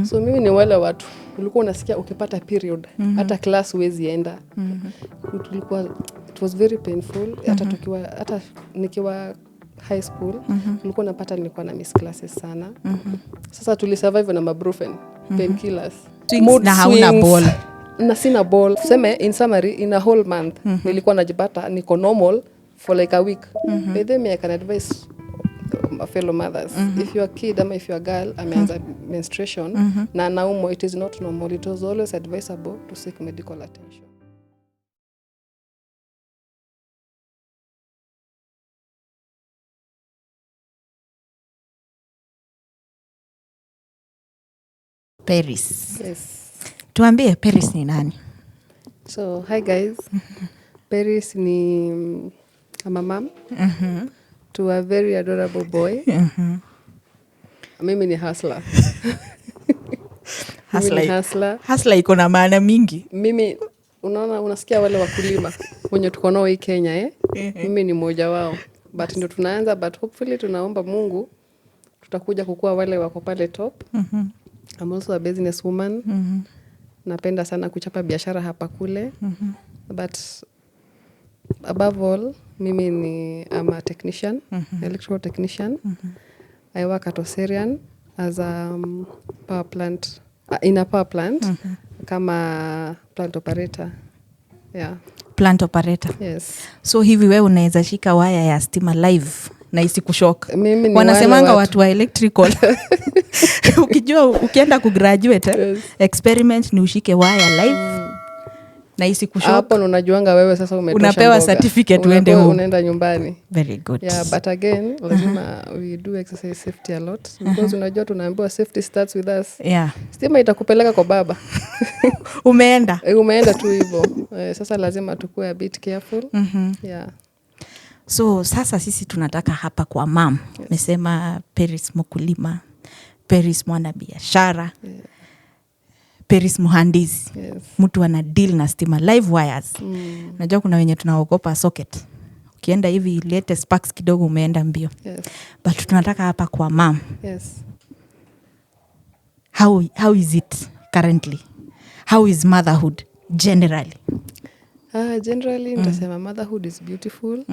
So mimi ni wale watu ulikuwa unasikia ukipata period hata class huwezi enda. It was very painful hata nikiwa high school ulikuwa unapata nilikuwa na miss classes sana. Sasa tulisurvive na mabrufen, painkillers, mood na hauna ball. Na sina ball. Tuseme in summary in a whole month nilikuwa najipata niko normal for like a week. By the way I can advise fellow mothers, if you're a kid ama if you're a girl ameanza menstruation na naumwa, it is not normal. It was always advisable to seek medical attention. Peris. Yes. Tuambie Peris ni nani? So hi guys. Peris ni a mom to a very adorable boy. Mimi ni hustler. Hustler iko na maana mingi. Mimi unaona, unasikia wale wakulima wenye tuko nao hii Kenya mimi ni mmoja wao. But ndio tunaanza, but hopefully tunaomba Mungu tutakuja kukua wale wako pale top. I'm also a business woman. Napenda sana kuchapa biashara hapa kule. But above all, mimi ni I'm a technician, electrical technician. I work at Oserian as a power plant, in a power plant, kama plant operator. Yeah. Plant operator. Yes. So hivi wewe unaweza shika waya ya stima live na isikushock. Wanasemanga watu wa electrical. Ukijua ukienda kugraduate, experiment ni ushike waya live na isikushock. Hapo unajuanga wewe sasa umetosha. Unapewa certificate uende home. Unaenda nyumbani. Very good. Yeah, but again, lazima we do exercise safety a lot. Because unajua tunaambiwa safety starts with us. Yeah. Stima itakupeleka kwa baba. Umeenda tu hivyo. Sasa lazima tukue a bit careful. Yeah. So sasa sisi tunataka hapa kwa mom. Mesema Peris mkulima, Peris mwana biashara. Peris muhandisi. Mtu ana deal na stima live wires. Najua kuna wenye tunaogopa socket. Ukienda hivi lete sparks kidogo umeenda mbio. But tunataka hapa kwa mom. How is it currently? How is motherhood generally? Generally, nitasema motherhood is beautiful,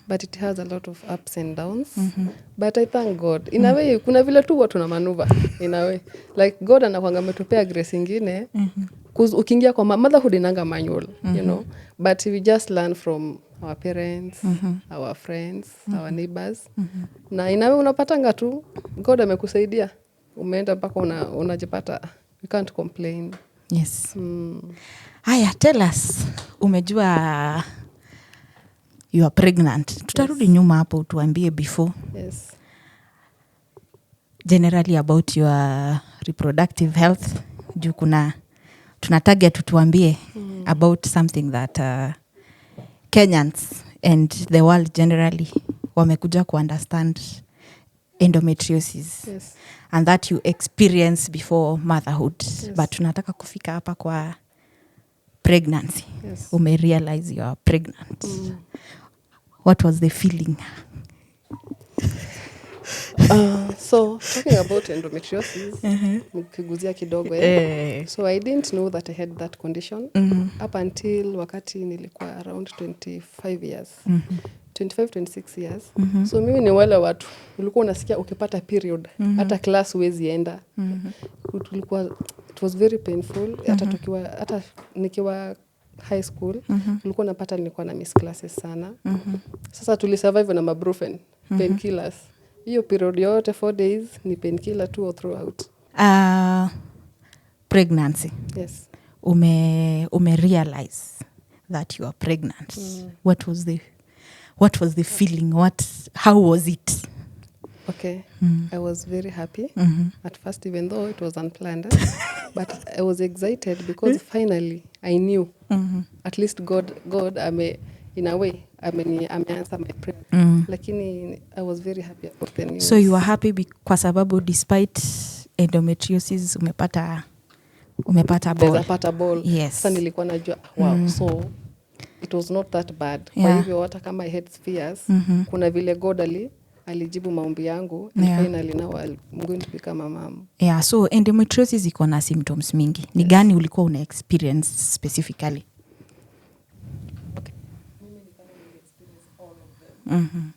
but it has a lot of ups and downs. But I thank God. In a way, kuna vile tu watu na manuva. In a way. Like God anakuanga ametupea grace ingine. Ukiingia kwa motherhood inanga manual, you know. But we just learn from our parents, our friends, our neighbors. Na in a way unapatanga tu, God amekusaidia. Umeenda mpaka unajipata. You can't complain. Yes. Haya, tell us, umejua you are pregnant. Tutarudi nyuma hapo utuambie before. Generally about your reproductive health. Juu tunatagia tutuambie about something that Kenyans and the world generally wamekuja ku understand endometriosis. And that you experience before motherhood. But tunataka kufika hapa kwa pregnancy. Ume realize you are pregnant. What was the feeling? So talking about endometriosis, nikiguzia kidogo. So I didn't know that I had that condition up until wakati nilikuwa around 25 years. 25-26 years. So mimi ni wale watu ulikuwa unasikia ukipata period hata class huwezi enda. It was very painful. Hata nikiwa high school ulikuwa unapata nilikuwa na miss classes sana. Sasa tulisurvive na mabrufen, painkillers. Hiyo period yote 4 days ni painkiller 2 or throughout. Pregnancy. Ume realize that you are pregnant. What was the feeling? How was it? Okay. I was very happy at first, even though it was unplanned. But I was excited because finally I knew at least God in a way ameanswer my prayer. Lakini I was very happy about the news. So you were happy kwa sababu despite endometriosis umepata ball. Yes. Sasa nilikuwa najua wow. So it was not that bad. Kwa hivyo hata kama I had fears, kuna vile God alijibu maombi yangu and finally now I'm going to become a mom. Yeah, so endometriosis iko na symptoms mingi. Ni gani ulikuwa una experience specifically? Okay. Mimi ni kama nili experience all of them.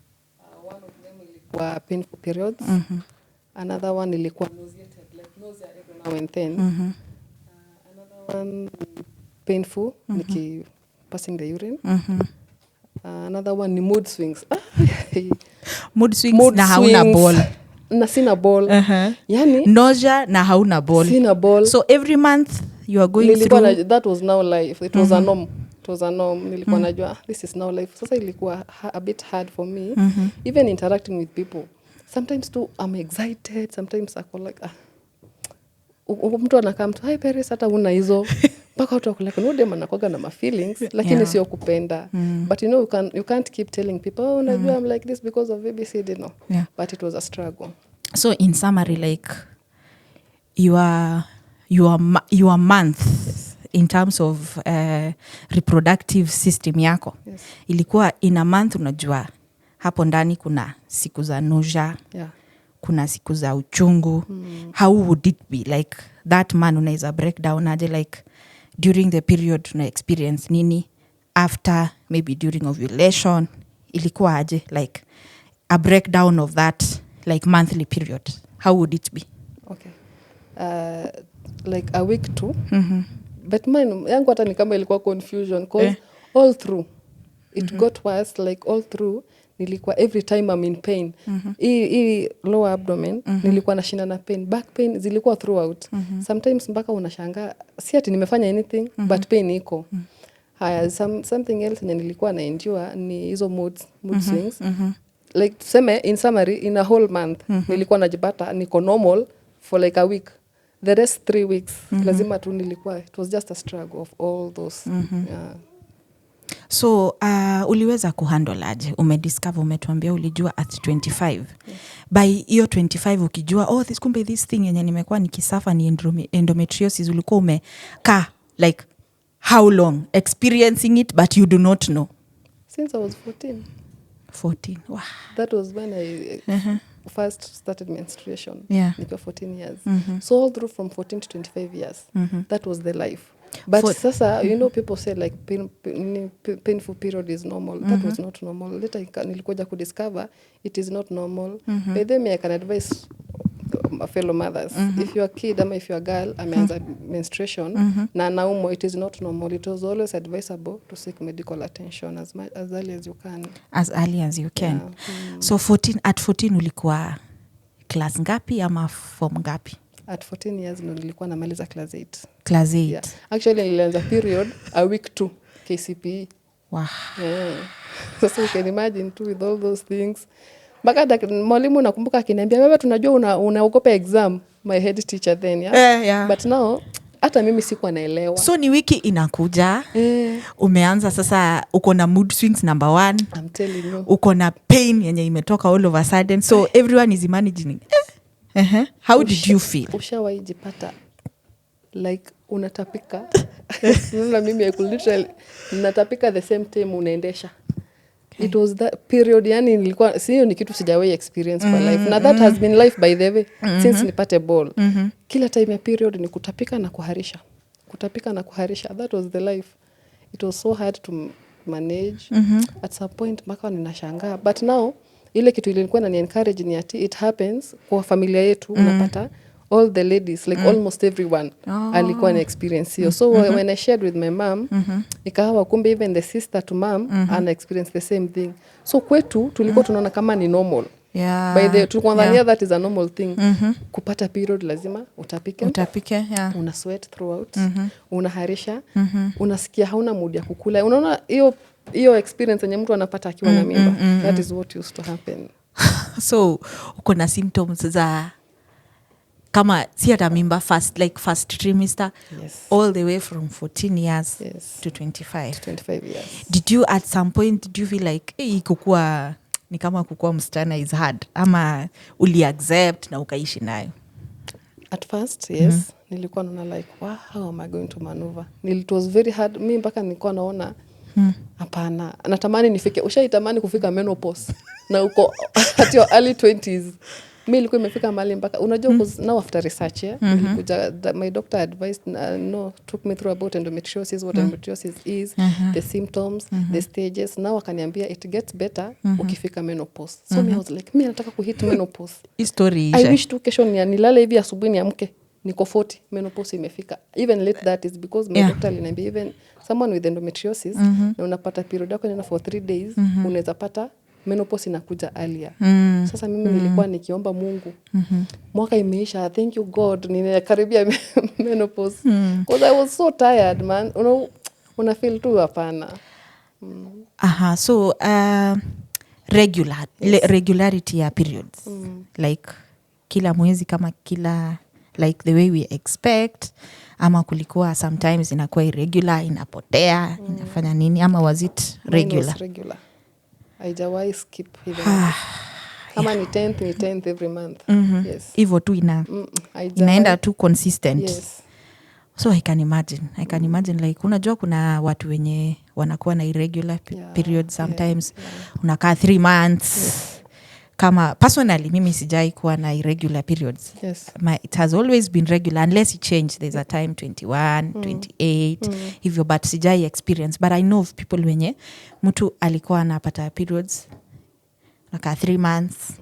One of them ilikuwa painful periods. Another one ilikuwa nauseated, like nausea every now and then. Another one painful, niki passing the urine. Another one ni mood swings. Mood swings na hauna ball. Na sina ball. Yani nausea na hauna ball. Sina ball. So every month you are going through. That was now life. It was a norm. It was a norm. Nilikuwa najua this is now life. Sasa ilikuwa a bit hard for me even interacting with people. Sometimes too I'm excited, sometimes I call like mtu anakaa mtu hi Peris hata una hizo mpaka watu wako like no dem anakuwa na feelings lakini sio kupenda. But you know you can't keep telling people oh unajua I'm like this because of ABCD no. But it was a struggle. So in summary, like your month in terms of reproductive system yako ilikuwa in a month, unajua hapo ndani kuna siku za nausea, kuna siku za uchungu. How would it be like that man unaweza breakdown aje like during the period una experience nini, after maybe during ovulation ilikuwa aje, like a breakdown of that like monthly period, how would it be? Okay. Like a week too. But mine yangu hata ni kama ilikuwa confusion cause all through it got worse, like all through nilikuwa every time I'm in pain. Hii lower abdomen nilikuwa nashinda na pain, back pain zilikuwa throughout. Sometimes mpaka unashangaa si ati nimefanya anything but pain iko. Haya something else nilikuwa na endure ni hizo mood swings. Like tuseme in summary in a whole month nilikuwa najipata niko normal for like a week, the rest 3 weeks lazima tu nilikuwa, it was just a struggle of all those. So uliweza kuhandle aje? Umediscover, umetuambia ulijua at 25. By hiyo 25 ukijua oh this thing yenye nimekuwa nikisafa ni endometriosis, ulikuwa umekaa like how long experiencing it but you do not know? Since I was 14. Wow. That was when I first started menstruation. Nikiwa 14 years. So all through from 14 to 25 years. That was the life. But sasa you know people say like painful period is normal. That was not normal. Later nilikuja kudiscover it is not normal. By the way I can advise fellow mothers, if you are a kid ama if you are a girl ameanza menstruation na naumo, it is not normal. It was always advisable to seek medical attention as early as you can. As early as you can. So at 14 ulikuwa class ngapi ama form ngapi? At 14 years nilikuwa namaliza class 8. Class 8. Actually nilianza period a week 2 KCPE. Wow. So you can imagine too with all those things. Mpaka mwalimu nakumbuka akiniambia wewe tunajua unaogopa exam, my head teacher then but now hata mimi sikuwa naelewa. So ni wiki inakuja umeanza sasa, uko na mood swings number 1. I'm telling you. Uko na pain yenye imetoka all of a sudden, so everyone is imagining how did you feel? Ushawahi jipata like unatapika na mimi I could literally natapika the same time unaendesha. It was that period, yani nilikuwa sio ni kitu sijawahi experience kwa life. Na that has been life by the way since nipate ball. Kila time ya period ni kutapika na kuharisha. That was the life. It was so hard to manage. At some point mpaka ninashangaa, but now ile kitu ilikuwa inani encourage ni ati it happens kwa familia yetu. Unapata all the ladies like almost everyone alikuwa na experience hiyo. So when I shared with my mom ikawa kumbe even the sister to mom ana experience the same thing. So kwetu tulikuwa tunaona kama ni normal. By the tulikuwa dhania that is a normal thing. Kupata period lazima utapike una sweat throughout, unaharisha, unasikia hauna mood ya kukula. Unaona hiyo experience yenye mtu anapata akiwa na mimba. That is what used to happen. So uko na symptoms za kama si hata mimba first trimester, all the way from 14 years to 25 years. Did you at some point did you feel like kukua ni kama kukua msichana is hard, ama uli accept na ukaishi nayo? At first nilikuwa naona like wow, how am I going to maneuver. It was very hard. Mimi mpaka nilikuwa naona hapana, natamani nifike. Ushaitamani kufika menopause na uko at your early 20s. Mimi nilikuwa nimefika mahali mpaka unajua now after research nilikuja my doctor advised took me through about endometriosis, what endometriosis is, the symptoms, the stages. Now akaniambia it gets better ukifika menopause. So me I was like, mimi nataka kuhit menopause. Story I wish tu kesho nilale hivi asubuhi niamke niko 40 menopause imefika. Even late that is because my doctor aliniambia even someone with endometriosis na unapata period yako inaenda for 3 days unaweza pata menopause inakuja earlier. Sasa mimi nilikuwa nikiomba Mungu. Mwaka imeisha, thank you God, ninakaribia menopause. Because I was so tired, man. Una feel tu hapana. So regularity ya periods. Like kila mwezi kama kila like the way we expect, ama kulikuwa sometimes inakuwa irregular, inapotea, inafanya nini, ama was it regular? Was regular. Haijawahi skip even. Kama ni 10th every month. Yes. Hivyo tu inaenda tu consistent. Yes. So I can imagine like unajua kuna watu wenye wanakuwa na irregular periods sometimes. Unakaa 3 months. Yes. Kama personally mimi sijai kuwa na irregular periods. Yes. It has always been regular unless it changed. There's a time 21, 28 hivyo, but sijai experience. But I know of people wenye mtu alikuwa anapata periods like 3 months.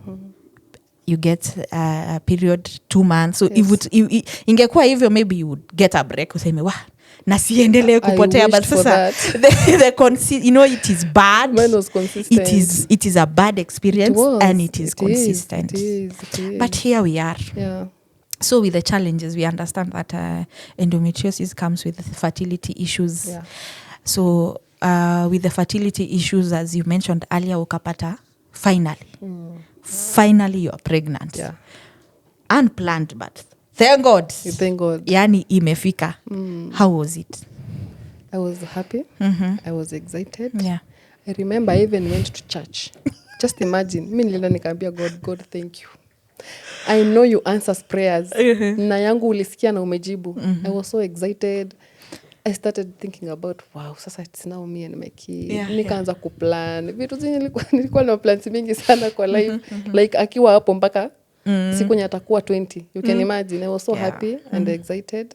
You get a period 2 months. So ingekuwa hivyo maybe you would get a break useme na siendelee kupotea, but sasa it is bad. Mine was consistent. It is a bad experience and it is consistent. It is. But here we are. Yeah. So with the challenges, we understand that endometriosis comes with fertility issues. Yeah. So with the fertility issues, as you mentioned earlier, ukapata finally you are pregnant. Yeah. Unplanned, but thank God. Thank God. Yani imefika. How was it? I was happy. I was excited. Yeah. I remember I even went to church. Just imagine. Mimi nilienda nikaambia God, thank you. I know you answers prayers. Na yangu ulisikia na umejibu. I was so excited. I started thinking about, wow, sasa it's now me and my kid. Nikaanza kuplan. Vitu zingi nilikuwa na plans mingi sana kwa life. Like akiwa hapo mpaka siku nyatakuwa 20. You can imagine. I was so happy and excited.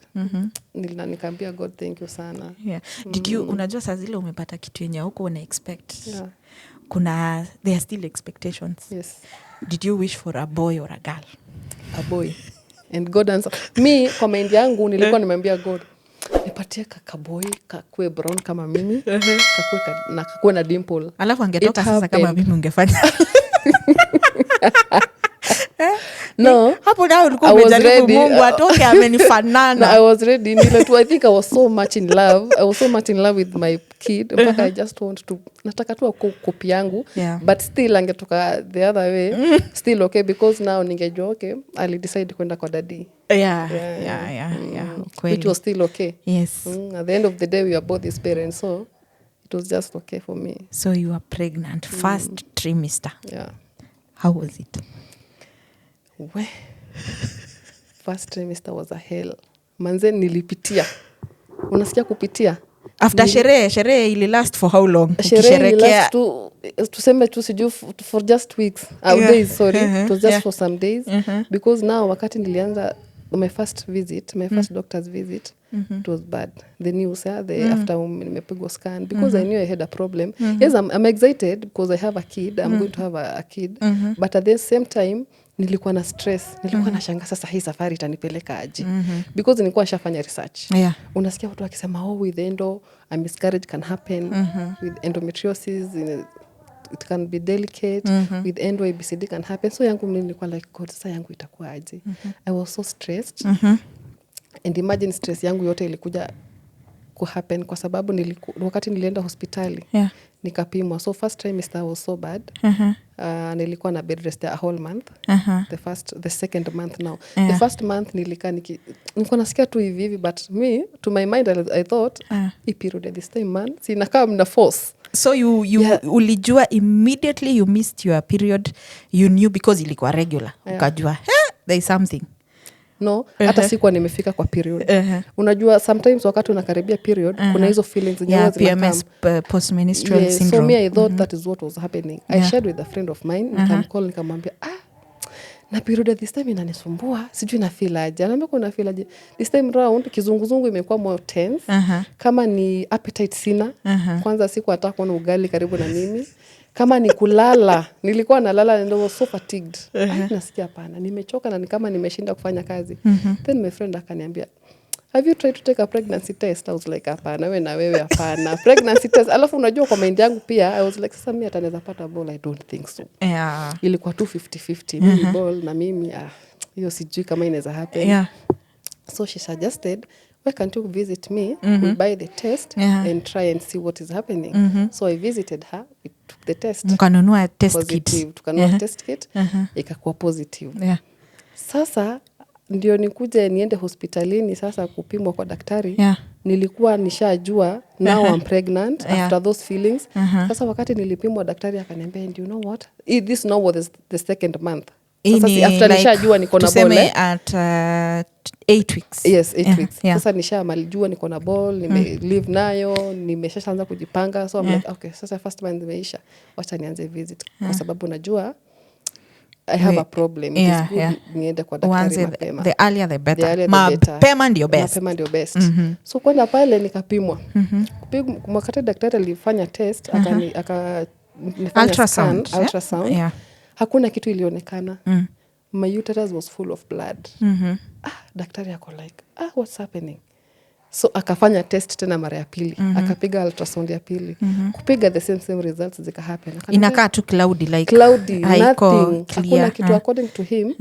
Nikaambia God, thank you sana. Yeah. Did you, unajua saa zile umepata kitu yenye huko una expect? Yeah. There are still expectations. Yes. Did you wish for a boy or a girl? A boy. And God answer. Me, kwa mind yangu, nilikuwa nimeambia God, nipatie kakaboy, kakue brown kama mimi, kakue na dimple. Alafu angetoka sasa kama mimi ungefanya. No, hapo nao ulikuwa umejaribu Mungu atoke amenifanana. No, I was ready. I think I was so much in love. I was so much in love with my kid. But I just want to, nataka tu kopi yangu. But still angetoka the other way. Still okay, because now ningejua okay, I'll decide kwenda kwa daddy. Yeah. Which was still okay. Yes. At the end of the day, we are both his parents, so it was just okay for me. So you were pregnant, first trimester. Yeah. How was it? First trimester was a hell. Manze nilipitia. Unasikia kupitia? After sherehe ili last for how long? Sherehe ili last tuseme tu siju for just weeks. Days, sorry. It was just for some days. Because now wakati nilianza my first visit, my first doctor's visit, it was bad. The news, after nimepigwa scan, because I knew I had a problem. Yes, I'm excited because I have a kid. I'm going to have a kid. But at the same time, nilikuwa na stress. Nilikuwa na shanga sasa hii safari itanipeleka aje. Because nilikuwa nishafanya research. Unasikia watu wakisema, with endo, a miscarriage can happen. With endometriosis, it can be delicate. With endo, ABCD can happen. So yangu nilikuwa like, God, sasa yangu itakuwa aje. I was so stressed. And imagine stress yangu yote ilikuja kuhappen kwa sababu wakati nilienda hospitali. Nikapimwa. So first trimester was so bad. Nilikuwa na bed rest a whole month. The second month now. The first month nilikuwa nasikia tu hivi, but me, to my mind, I thought, hii period at this time, man, sinakaa mna force. So ulijua immediately you missed your period, you knew because ilikuwa regular. Ukajua, there is something. no hata sikuwa nimefika kwa period. Unajua sometimes wakati unakaribia period kuna hizo feelings zenyewe PMS, postmenstrual syndrome. So me I thought that is what was happening. I shared with a friend of mine, nikamcall nikamwambia na period this time inanisumbua, sijui na feel aje. Anaambia kuna feel aje. This time round kizunguzungu imekuwa more tense. Kama ni appetite sina. Kwanza siku hata kuona ugali karibu na mimi. Kama ni kulala, nilikuwa nalala and I was so fatigued. Nasikia hapana, nimechoka na ni kama nimeshinda kufanya kazi. Then my friend akaniambia, have you tried to take a pregnancy test? I was like, hapana, wewe hapana. Pregnancy test. Alafu unajua kwa mind yangu pia, I was like, sasa mimi atanaweza pata ball, I don't think so. Ilikuwa 250-50. Mimi ball na mimi, hiyo sijui kama inaweza happen. So she suggested, why can't you visit me? We buy the test and try and see what is happening. So I visited her, we took the test. Mkanunua test kit. Tukanunua test kit, ikakuwa positive. Sasa ndio nikuje niende hospitalini sasa kupimwa kwa daktari. Nilikuwa nishajua now I'm pregnant after those feelings. Sasa wakati nilipimwa daktari akaniambia, do you know what? This now was the second month. Sasa after nishajua niko na ball at 8 weeks. Yes, 8 weeks. Sasa nishamaliza niko na ball, live nayo, nimeshaanza kujipanga. So I'm like, okay, sasa first month imeisha. Wacha nianze visit kwa sababu najua I have a problem. It is good niende kwa daktari mapema. The earlier the better. Mapema ndio best. Mapema ndio best. So kwenda pale nikapimwa. Wakati daktari alifanya test, ultrasound. Hakuna kitu ilionekana. My uterus was full of blood. Daktari ako like, what's happening? So akafanya test tena mara ya pili. Akapiga ultrasound ya pili. Kupiga the same results zika happen. Inakaa tu cloudy, nothing. Hakuna kitu according to him.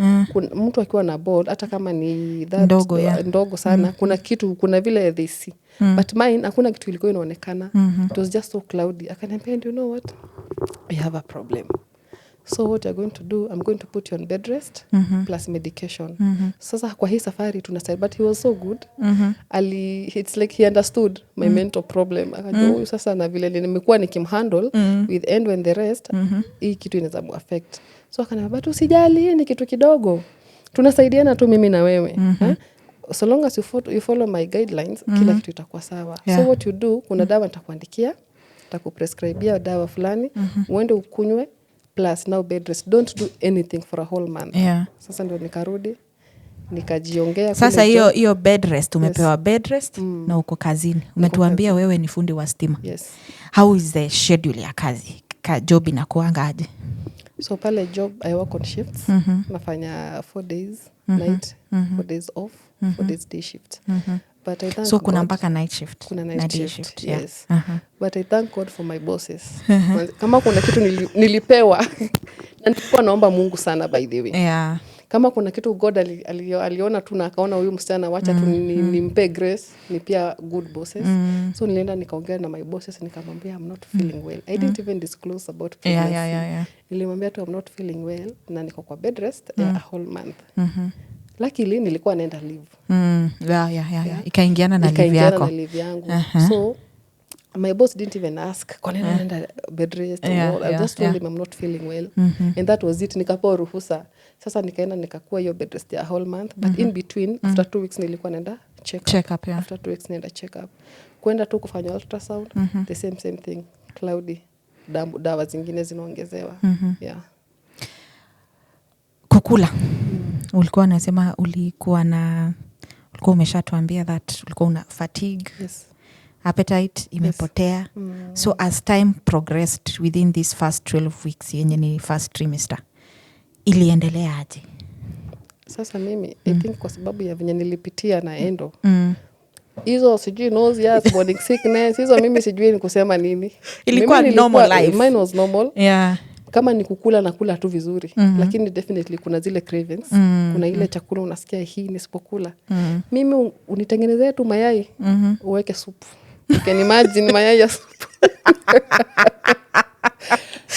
Mtu akiwa na ball hata kama ni that ndogo sana, kuna vile they see. But mine hakuna kitu ilikuwa inaonekana. It was just so cloudy. Akaniambia, do you know what? I have a problem. So what you're going to do, I'm going to put you on bed rest plus medication. Sasa kwa hii safari tunasaidia, but he was so good. It's like he understood my mental problem. Akajua huyu sasa na vile nimekuwa nikimhandle with end when the rest, hii kitu inaweza muaffect. So akaniambia, but usijali, ni kitu kidogo. Tunasaidiana tu mimi na wewe. So long as you follow my guidelines, kila kitu itakuwa sawa. So what you do, kuna dawa nitakuandikia, nitakuprescribia dawa fulani, uende ukunywe. Plus now bed rest. Don't do anything for a whole month. Sasa ndio nikarudi nikajiongea. Sasa hiyo bed rest umepewa bed rest na uko kazini. Umetuambia wewe ni fundi wa stima. How is the schedule ya kazi? Job inakuanga aje? So pale job I work on shifts. Nafanya 4 days night, 4 days off, 4 days day shift. But I thank kuna mpaka night shift. Kuna night shift. Yes. But I thank God for my bosses. Kama kuna kitu nilipewa na nilikuwa naomba Mungu sana by the way. Kama kuna kitu God aliona tu na akaona huyu msichana wacha tu nimpe grace, ni pia good bosses. So nilienda nikaongea na my bosses nikamwambia I'm not feeling well. I didn't even disclose about pregnancy. Nilimwambia tu I'm not feeling well na niko kwa bed rest a whole month. Luckily nilikuwa naenda leave. Ikaingiana na leave yako. So my boss didn't even ask kwa nini naenda bed rest. I just told him I'm not feeling well. And that was it. Nikapewa ruhusa. Sasa nikaenda nikakuwa hiyo bed rest ya whole month. But in between after 2 weeks nilikuwa naenda check up. After 2 weeks naenda check up. Kwenda tu kufanya ultrasound. The same thing. Cloudy. Dawa zingine zinaongezewa. Kukula. Ulikuwa unasema ulikuwa umeshatuambia that ulikuwa una fatigue. Appetite imepotea. So as time progressed within this first 12 weeks yenye ni first trimester, iliendelea aje? Sasa mimi I think kwa sababu ya venye nilipitia na endo. Hizo sijui nausea, morning sickness, hizo mimi sijui ni kusema nini. Ilikuwa normal life. Mine was normal. Kama ni kukula na kula tu vizuri. Lakini definitely kuna zile cravings. Kuna ile chakula unasikia hii nisipokula. Mimi unitengenezea tu mayai, uweke supu. You can imagine mayai ya supu.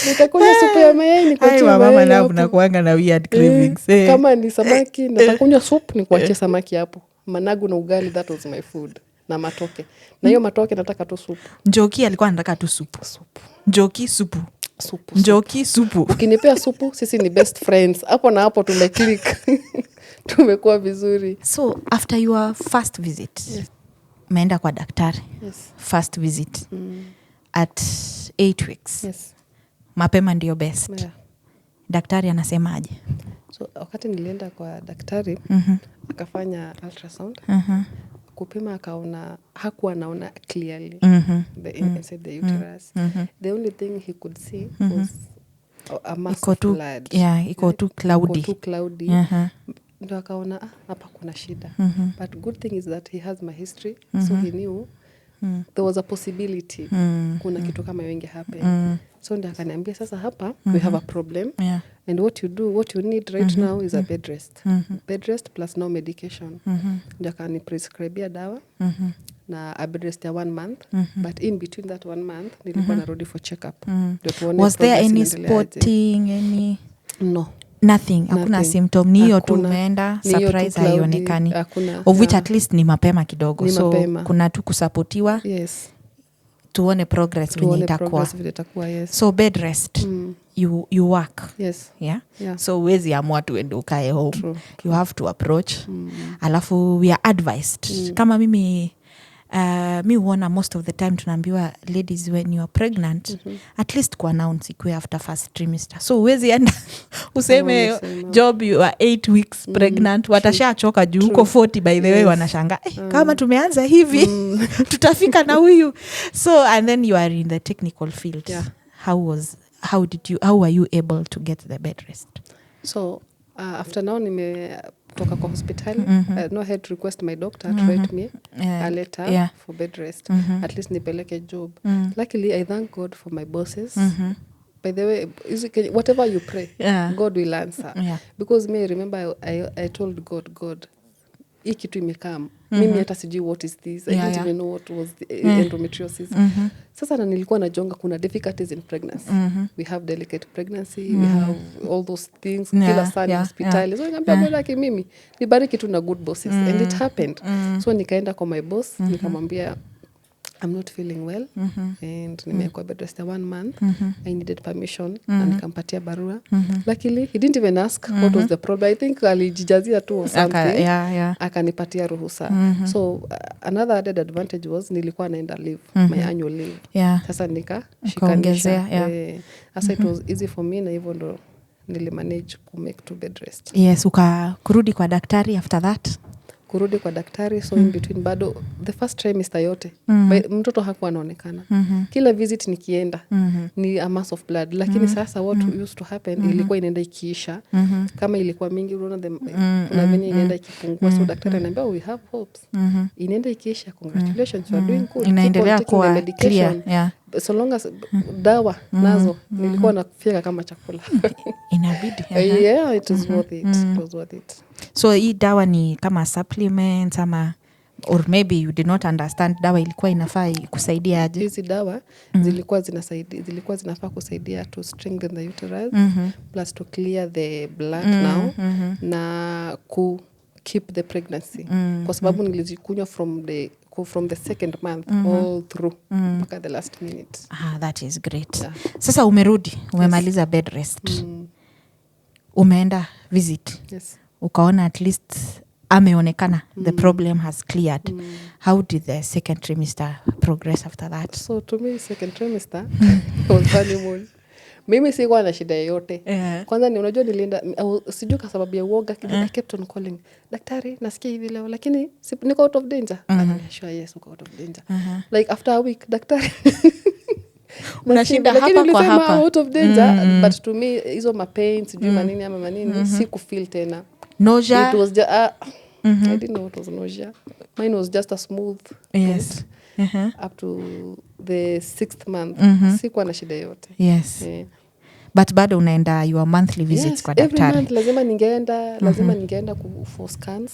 Nitakunywa supu ya mayai nikuachie mayai. Mama na unakuanga na weird cravings. Kama ni samaki, nitakunywa supu nikuachie samaki hapo. Managu na ugali, that was my food. Na matoke. Na hiyo matoke nataka tu supu. Njoki alikuwa anataka tu supu. Njoki supu. Supu. Njoki supu. Ukinipea supu, sisi ni best friends. Hapo na hapo tumeclick. tumekuwa vizuri. So after your first visit, Yes. Umeenda kwa daktari. Yes. First visit. At 8 weeks. Yes. Mapema ndio best. Yeah. Daktari anasemaje? So wakati nilienda kwa daktari, akafanya ultrasound. Kupima akaona, hakuwa naona clearly inside the uterus. The only thing he could see was a mass of blood. Yeah, iko too cloudy. Iko too cloudy. Ndio akaona hapa kuna shida. But good thing is that he has my history, so he knew there was a possibility kuna kitu kama hiyo happen. So ndio akaniambia sasa hapa we have a problem. And what you need right now is a bed rest. Bed rest plus no medication. Ndio akani prescribe dawa na a bed rest ya 1 month. But in between that 1 month nilikuwa narudi for check up. Was there any spotting, any? No. Nothing. Hakuna symptom. Ni hiyo tu umeenda, surprise haionekani. Of which at least ni mapema kidogo. Ni so mapema. Kuna tu kusapotiwa. Yes. Tuone progress vile itakuwa. Yes. So bed rest. You work. Yes. Yeah? Yeah. So huwezi amua tuende ukae home. True. You have to approach. Alafu we are advised. Kama mimi mi huona most of the time tunaambiwa ladies when you are pregnant at least ku-announce ikuwe after first trimester. So huwezi enda useme job you are 8 weeks pregnant. Watashachoka juu uko 40 by the way. Wanashanga kama tumeanza hivi tutafika na huyu. So and then you are in the technical field. Yeah. How were you able to get the bed rest? So after now nimetoka kwa hospitali. No had to request my doctor to write me a letter for bed rest. At least nipeleke job. Luckily I thank God for my bosses. By the way, whatever you pray, God will answer. Because me remember I told God hii kitu imekam. Mimi hata sijui what is this. I didn't even know what was the endometriosis. Sasa na nilikuwa najonga kuna difficulties in pregnancy. We have delicate pregnancy, we have all those things. Kila saa ni hospitali. So nikamwambia God like mimi nibariki tu na good bosses. And it happened. So nikaenda kwa my boss, nikamwambia I'm not feeling well and nimekuwa bed rest 1 month. I needed permission na nikampatia barua. Luckily he didn't even ask what was the problem. I think alijijazia tu or something. Akanipatia ruhusa. So another added advantage was nilikuwa naenda leave, my annual leave. Sasa nikashikanisha. Sasa it was easy for me na hivyo ndo nilimanage ku make to bed rest. Yes, kurudi kwa daktari after that? Kurudi kwa daktari, so in between bado the first trimester yote mtoto hakuwa anaonekana. Kila visit nikienda ni a mass of blood, lakini sasa what used to happen ilikuwa inaenda ikiisha. Kama ilikuwa mingi unaona kuna venye inaenda ikipungua. So daktari ananiambia we have hopes. Inaenda ikiisha, congratulations, you are doing good. Inaendelea kuwa clear. So long as dawa nazo nilikuwa nafika kama chakula. Inabidi. Yeah, it was worth it. It was worth it. So hii dawa ni kama supplements ama or maybe you did not understand dawa ilikuwa inafaa kusaidia aje? Hizi dawa zilikuwa zinafaa kusaidia to strengthen the uterus plus to clear the blood now na ku keep the pregnancy. Kwa sababu nilizikunywa from the second month all through mpaka the last minute. That is great. Sasa umerudi, umemaliza bed rest. Umeenda visit. Yes. Ukaona at least ameonekana the problem has cleared. How did the second trimester progress after that? So to me second trimester was honeymoon. Mimi sikuwa na shida yoyote. Kwanza ni unajua nilienda sijui kwa sababu ya uoga. I kept on calling daktari nasikia hivi leo lakini niko out of danger. Sure, yes, uko out of danger. Like after a week daktari unashinda hapa kwa hapa out of danger. But to me hizo mapain sijui manini ama manini siku feel tena. Nausea? It was just I didn't know it was nausea. Mine was just a smooth up to the 6th month. Sikuwa na shida yote. Yes. But bado unaenda your monthly visits kwa daktari? Every month lazima ningeenda for scans.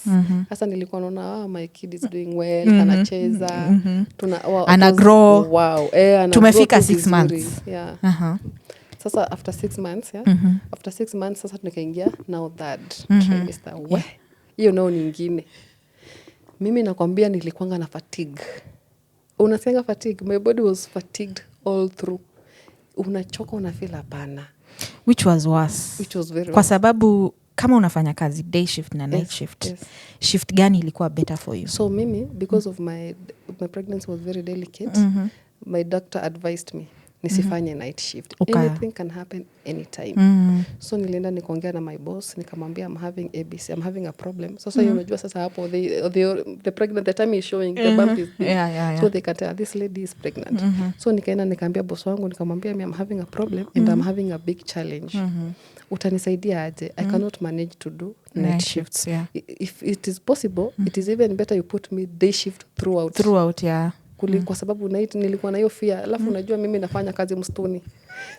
Sasa nilikuwa naona my kid is doing well, anacheza, ana grow. Wow. Tumefika 6 months. Sasa after 6 months, after 6 months sasa nikaingia now third trimester. Hiyo nao nyingine. Mimi nakwambia nilikuanga na fatigue. Unasikia fatigue? My body was fatigued all through. Unachoka, unafeel hapana. Which was worse? Which was very kwa sababu kama unafanya kazi day shift na night shift, shift gani ilikuwa better for you? So mimi, because of my pregnancy was very delicate, my doctor advised me nisifanye night shift. Anything can happen anytime. So nilienda nikaongea na my boss, nikamwambia I'm having ABC, I'm having a problem. So unajua sasa hapo the pregnant, the time is showing, the bump is big. So they can tell this lady is pregnant. So nikaenda nikaambia boss wangu, nikamwambia I'm having a problem and I'm having a big challenge. Utanisaidia aje? I cannot manage to do night shifts. If it is possible, it is even better you put me day shift throughout. Kwa sababu night nilikuwa na hiyo fear. Alafu unajua mimi nafanya kazi msituni.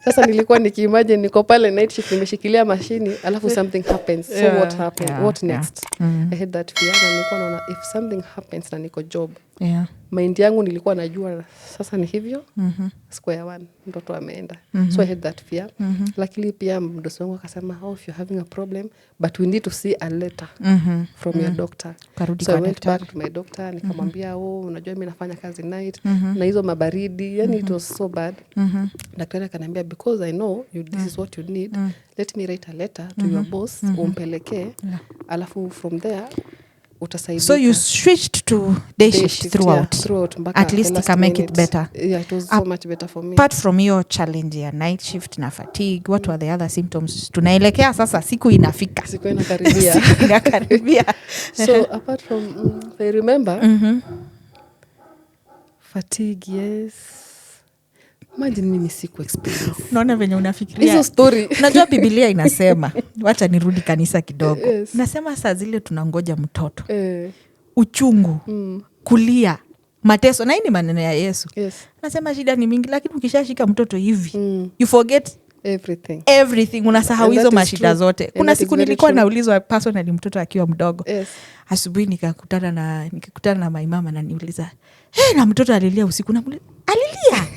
Sasa nilikuwa nikiimagine niko pale night shift nimeshikilia mashini, alafu something happens. So what happened? What next? I had that fear, na nilikuwa naona if something happens na niko job. Mind yangu nilikuwa najua sasa ni hivyo. Square one, mtoto ameenda. So I had that fear. Luckily pia mdosi wangu akasema, if you're having a problem, but we need to see a letter from your doctor. So I went back to my doctor, nikamwambia, unajua mimi nafanya kazi night, na hizo mabaridi, yani it was so bad. Daktari akaniambia, because I know this is what you need, let me write a letter to your boss, umpelekee, alafu from there, utasaidika. So you switched to day shift throughout. At least it can make it better. Yeah, it was so much better for me. Apart from your challenge ya night shift na fatigue, what were the other symptoms? Tunaelekea sasa, siku inafika. Siku inakaribia. So apart from, I remember, fatigue, yes. Imagine mimi siku experience. Unaona venye unafikiria. Hizo story. Unajua Biblia inasema, wacha nirudi kanisa kidogo. Nasema saa zile tunangoja mtoto. Uchungu, kulia, mateso. Na hii ni maneno ya Yesu. Nasema shida ni mingi, lakini ukishashika mtoto hivi, you forget everything. Unasahau hizo mashida zote. Kuna siku nilikuwa naulizwa personally mtoto akiwa mdogo. Asubuhi nikakutana na my mama na niuliza, na mtoto alilia usiku, na alilia.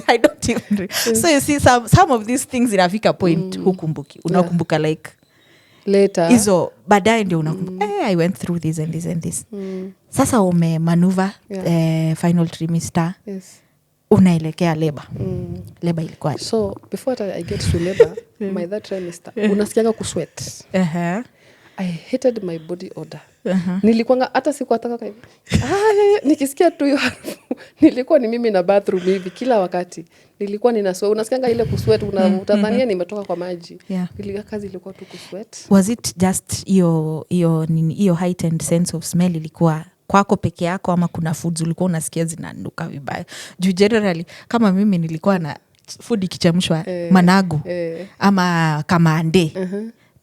I don't even so you see some of these things inafika point hukumbuki. Unakumbuka like later. Hizo baadaye ndio unakumbuka. I went through this and this and this. Sasa maneuver final trimester. Unaelekea labor. Labor ilikuwa. So before I get to labor, my third trimester, unasikianga kusweat. I hated my body odor. Nilikuwa hata sikuataka hivi. Nikisikia tu hiyo nilikuwa ni mimi na bathroom hivi kila wakati. Nilikuwa ninasweat. Unasikianga ile kusweat, utadhania nimetoka kwa maji. Kazi ilikuwa tu kusweat. Was it just your heightened sense of smell ilikuwa kwako peke yako, ama kuna foods ulikuwa unasikia zinanuka vibaya? Juu generally kama mimi nilikuwa na food ikichemshwa managu ama kamande.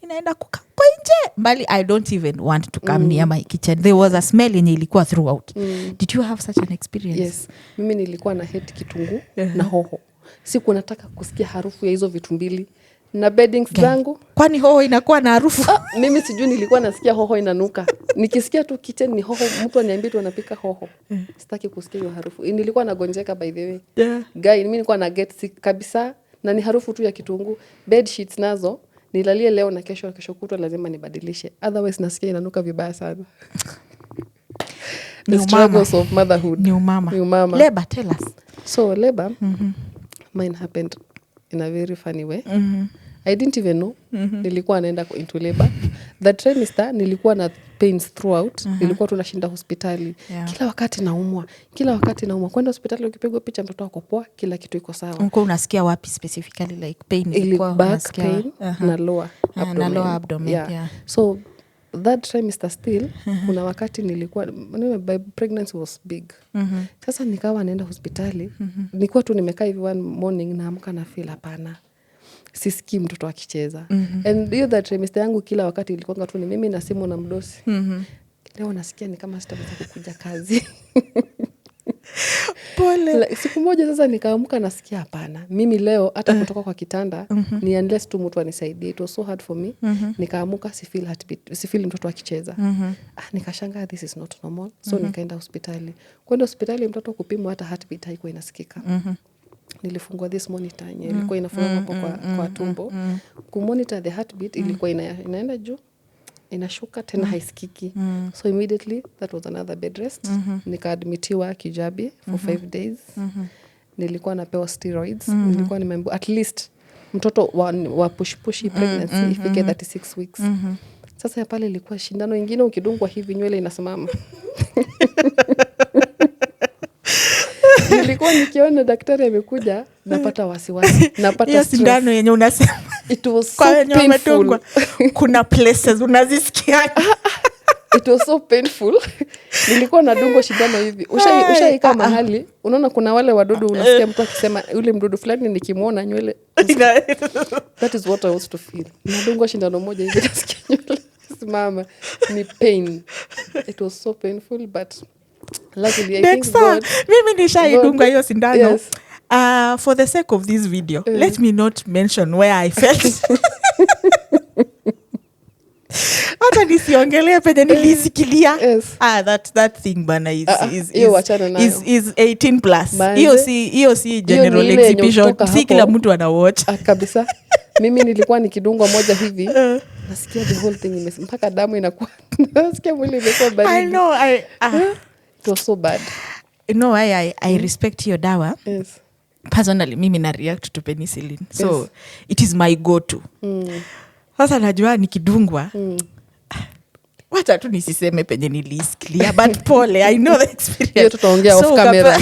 Ninaenda kukaa kwa nje mbali. I don't even want to come near my kitchen. There was a smell yenye ilikuwa throughout. Did you have such an experience? Yes. Mimi nilikuwa na hate kitunguu na hoho. Siku nataka kusikia harufu ya hizo vitu mbili. Na beddings zangu. Kwani hoho inakuwa na harufu? Mimi sijui nilikuwa nasikia hoho inanuka. Nikisikia tu kitchen ni hoho, mtu aniambia tu anapika hoho. Sitaki kusikia hiyo harufu. Nilikuwa nagonjeka by the way. Guy, mimi nilikuwa na get sick kabisa, na ni harufu tu ya kitunguu. Bed sheets nazo nilalie leo na kesho kutwa lazima nibadilishe. Otherwise nasikia inanuka vibaya sana. The struggles of motherhood. New mama. Labor, tell us. So labor, mine happened in a very funny way. I didn't even know. Nilikuwa naenda into labor. The trimester nilikuwa na pains throughout. Nilikuwa tunashinda hospitali. Kila wakati naumwa. Kwenda hospitali ukipigwa picha mtoto wako poa, kila kitu iko sawa. Uko unasikia wapi specifically, like pain ilikuwa back pain na lower abdomen. Na lower abdomen. So that trimester still kuna wakati nilikuwa my pregnancy was big. Sasa nikawa naenda hospitali. Nilikuwa tu nimekaa hivi one morning naamka na feel hapana. Sisikii mtoto akicheza. And hiyo that trimester yangu kila wakati ilikuwa tu ni mimi na simu na mdosi. Leo nasikia ni kama sitaweza kukuja kazi. Pole. Siku moja sasa nikaamka nasikia hapana. Mimi leo hata kutoka kwa kitanda ni unless tu mtu anisaidie. It was so hard for me. Nikaamuka sifeel mtoto akicheza. Nikashangaa this is not normal. So nikaenda hospitali. Kwenda hospitali mtoto kupimwa hata heartbeat haikuwa inasikika. Nilifungua this monitor yenye ilikuwa inafungwa hapo kwa tumbo. Kumonitor the heartbeat ilikuwa inaenda juu, inashuka tena haisikiki. So immediately that was another bed rest. Nikaadmitiwa Kijabi for 5 days. Nilikuwa napewa steroids. Nilikuwa nimeambiwa at least mtoto wa pushy pregnancy ifike 36 weeks. Sasa ya pale ilikuwa shindano ingine, ukidungwa hivi nywele inasimama. Nilikuwa nikiona daktari amekuja, napata wasiwasi, napata stress. Sindano yenye unasema it was so painful. Kuna places unazisikia. It was so painful. Nilikuwa nadungwa shindano hivi. Ushaika mahali, unaona kuna wale wadudu unasikia mtu akisema yule mdudu fulani nikimuona nywele. That is what I was to feel. Nadungwa shindano moja hivi nasikia nywele simama. Ni pain. It was so painful, but luckily I think God. Mimi nishaidunga hiyo sindano. Yes. For the sake of this video, let me not mention where I felt. Hata nisiongelea penye nilisikilia. That thing bana is 18 plus. Hiyo si general exhibition. Si kila mtu ana watch. Kabisa. Mimi nilikuwa nikidungwa moja hivi. Nasikia the whole thing mpaka damu inakuwa. Nasikia mwili imekuwa baridi. I know. It was so bad. You know why I respect your dawa? Yes. Personally, mimi na react to penicillin. So, yes. It is my go-to. Sasa najua nikidungwa. Wacha tu nisiseme penye nilisikia. But pole, I know the experience. Hiyo tutaongea off camera.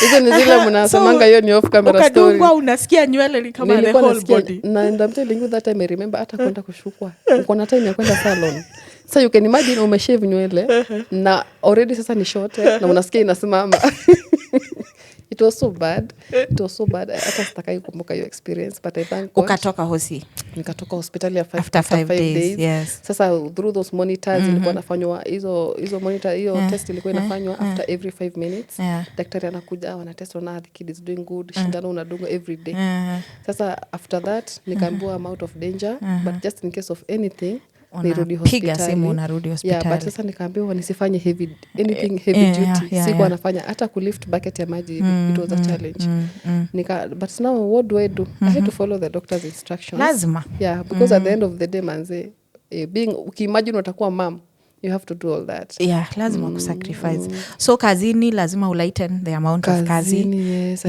Hizo ni zile mnasemanga hiyo ni off camera story. Ukadungwa unasikia nywele ni kama the whole body. Na I'm telling you that I remember hata kwenda kushukwa. Uko na time ya kwenda salon. So you can imagine umeshave nywele na already sasa ni short na unasikia inasimama. It was so bad. Hata sitakai kumbuka hiyo experience, but I thank God. Ukatoka hosi. Nikatoka hospitali after 5 days. Yes. Sasa through those monitors ilikuwa nafanywa hizo monitor hiyo test ilikuwa inafanywa after every 5 minutes. Daktari anakuja wanatest na the kid is doing good. Shindano unadungwa every day. Sasa after that nikaambiwa I'm out of danger, but just in case of anything nirudi hospitali. Piga simu unarudi hospitali. Yeah, but sasa nikaambiwa nisifanye anything heavy duty. Sikuwa nafanya hata kulift bucket ya maji. It was a challenge. But now what do? I had to follow the doctor's instructions. Lazima. Yeah, because at the end of the day manze, ukimagine utakuwa mom, you have to do all that. Yeah, lazima kusacrifice. So kazini lazima ulighten the amount of kazi. Yes,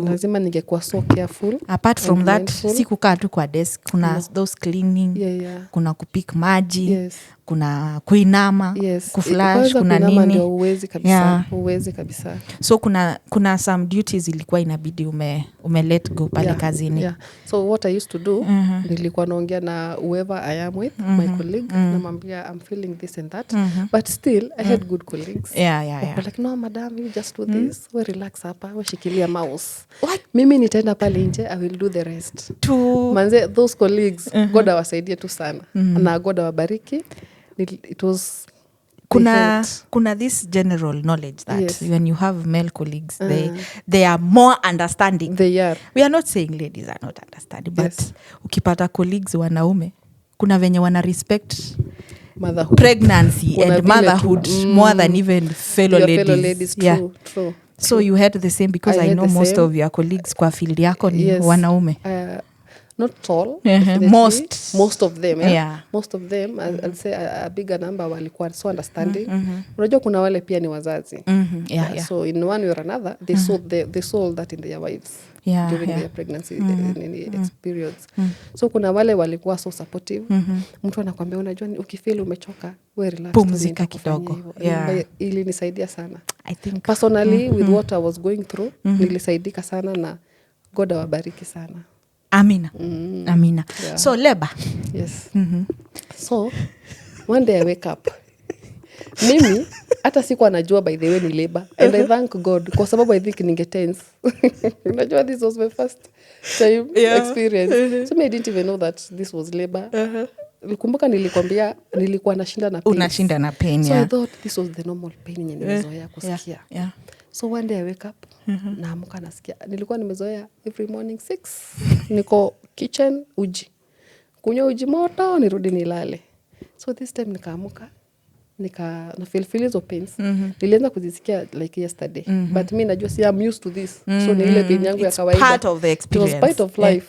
lazima ningekuwa so careful. Apart from that, si kukaa tu kwa desk, kuna those cleaning, kuna kupik maji, kuna kuinama, kuflash, kuna nini. Ndio uwezi kabisa, uwezi kabisa. So kuna some duties ilikuwa inabidi ume let go pale kazini. Yeah. So what I used to do, nilikuwa naongea na whoever I am with, my colleague, namwambia I'm feeling this and that. But still I had good colleagues. Yeah. Like, no madam, you just do this. We relax hapa, we shikilia mouse. What? Mimi nitaenda pale nje, I will do the rest. Manze, those colleagues, God awasaidie tu sana. Na God awabariki. It was kuna this general knowledge that when you have male colleagues, they are more understanding. They are. We are not saying ladies are not understanding, but ukipata colleagues wanaume, kuna venye wana respect motherhood, pregnancy and motherhood more than even fellow ladies. True. So you had the same, because I know most of your colleagues kwa field yako ni wanaume. Not all, most of them. Most of them, I'll say a bigger number walikuwa so understanding. Unajua kuna wale pia ni wazazi. So in one way or another, they saw that in their wives during their pregnancy periods. So kuna wale walikuwa so supportive. Mtu anakuambia unajua ukifeel umechoka, we relax, pumzika kidogo. Ili nisaidia sana. I think personally with what I was going through, nilisaidika sana na God awabariki sana. Amina. Yeah. So labor. Yes. So one day I wake up. Mimi hata sikuwa najua by the way ni labor, and I thank God kwa sababu I think ningetense. Unajua this was my first time experience. So I didn't even know that this was labor. Kumbuka nilikwambia nilikuwa nashinda na pain. Unashinda na pain. So I thought this was the normal pain yenye nimezoea kusikia. So one day I wake up, naamka nasikia. Nilikuwa nimezoea every morning 6. Niko kitchen uji. Kunywa uji moto, nirudi nilale. So this time nikaamka, na feel hizo pains. Nilianza kuzisikia like yesterday. But mimi najua I'm used to this. So ni ile pain yangu ya kawaida. Part of the experience. It was part of life.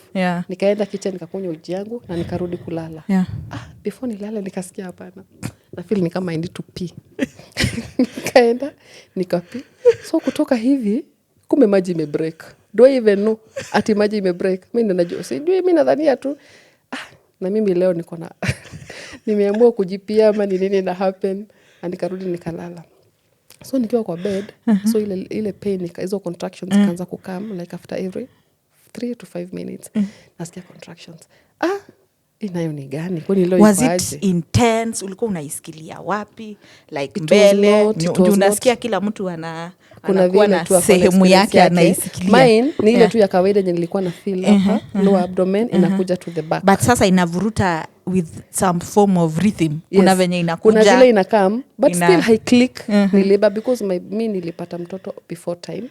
Nikaenda kitchen nikakunywa uji yangu na nikarudi kulala. Before nilale nikasikia hapana. Na feel ni kama I need to pee. Nikaenda nikapee. So kutoka hivi kumbe maji imebreak. do I even know ati maji imebreak? Mimi najua sijui, mimi nadhania tu na mimi leo niko na nimeamua kujipia ama ni nini na happen, na nikarudi nikalala. So nikiwa kwa bed, so ile pain hizo contractions kaanza kukam like after every 3 to 5 minutes. Nasikia contractions. Inayo ni gani? Kwani leo was iko it aje? intense? Ulikuwa unaisikilia wapi? Like mbele unasikia kila mtu anakuwa na sehemu yake anaisikilia. Mine ni ile tu ya kawaida yenye nilikuwa na feel hapa lower abdomen inakuja to the back. But sasa inavuruta with some form of rhythm. Kuna venye inakuja. Kuna vile inakam, but still high click ni labor because mimi nilipata mtoto before time.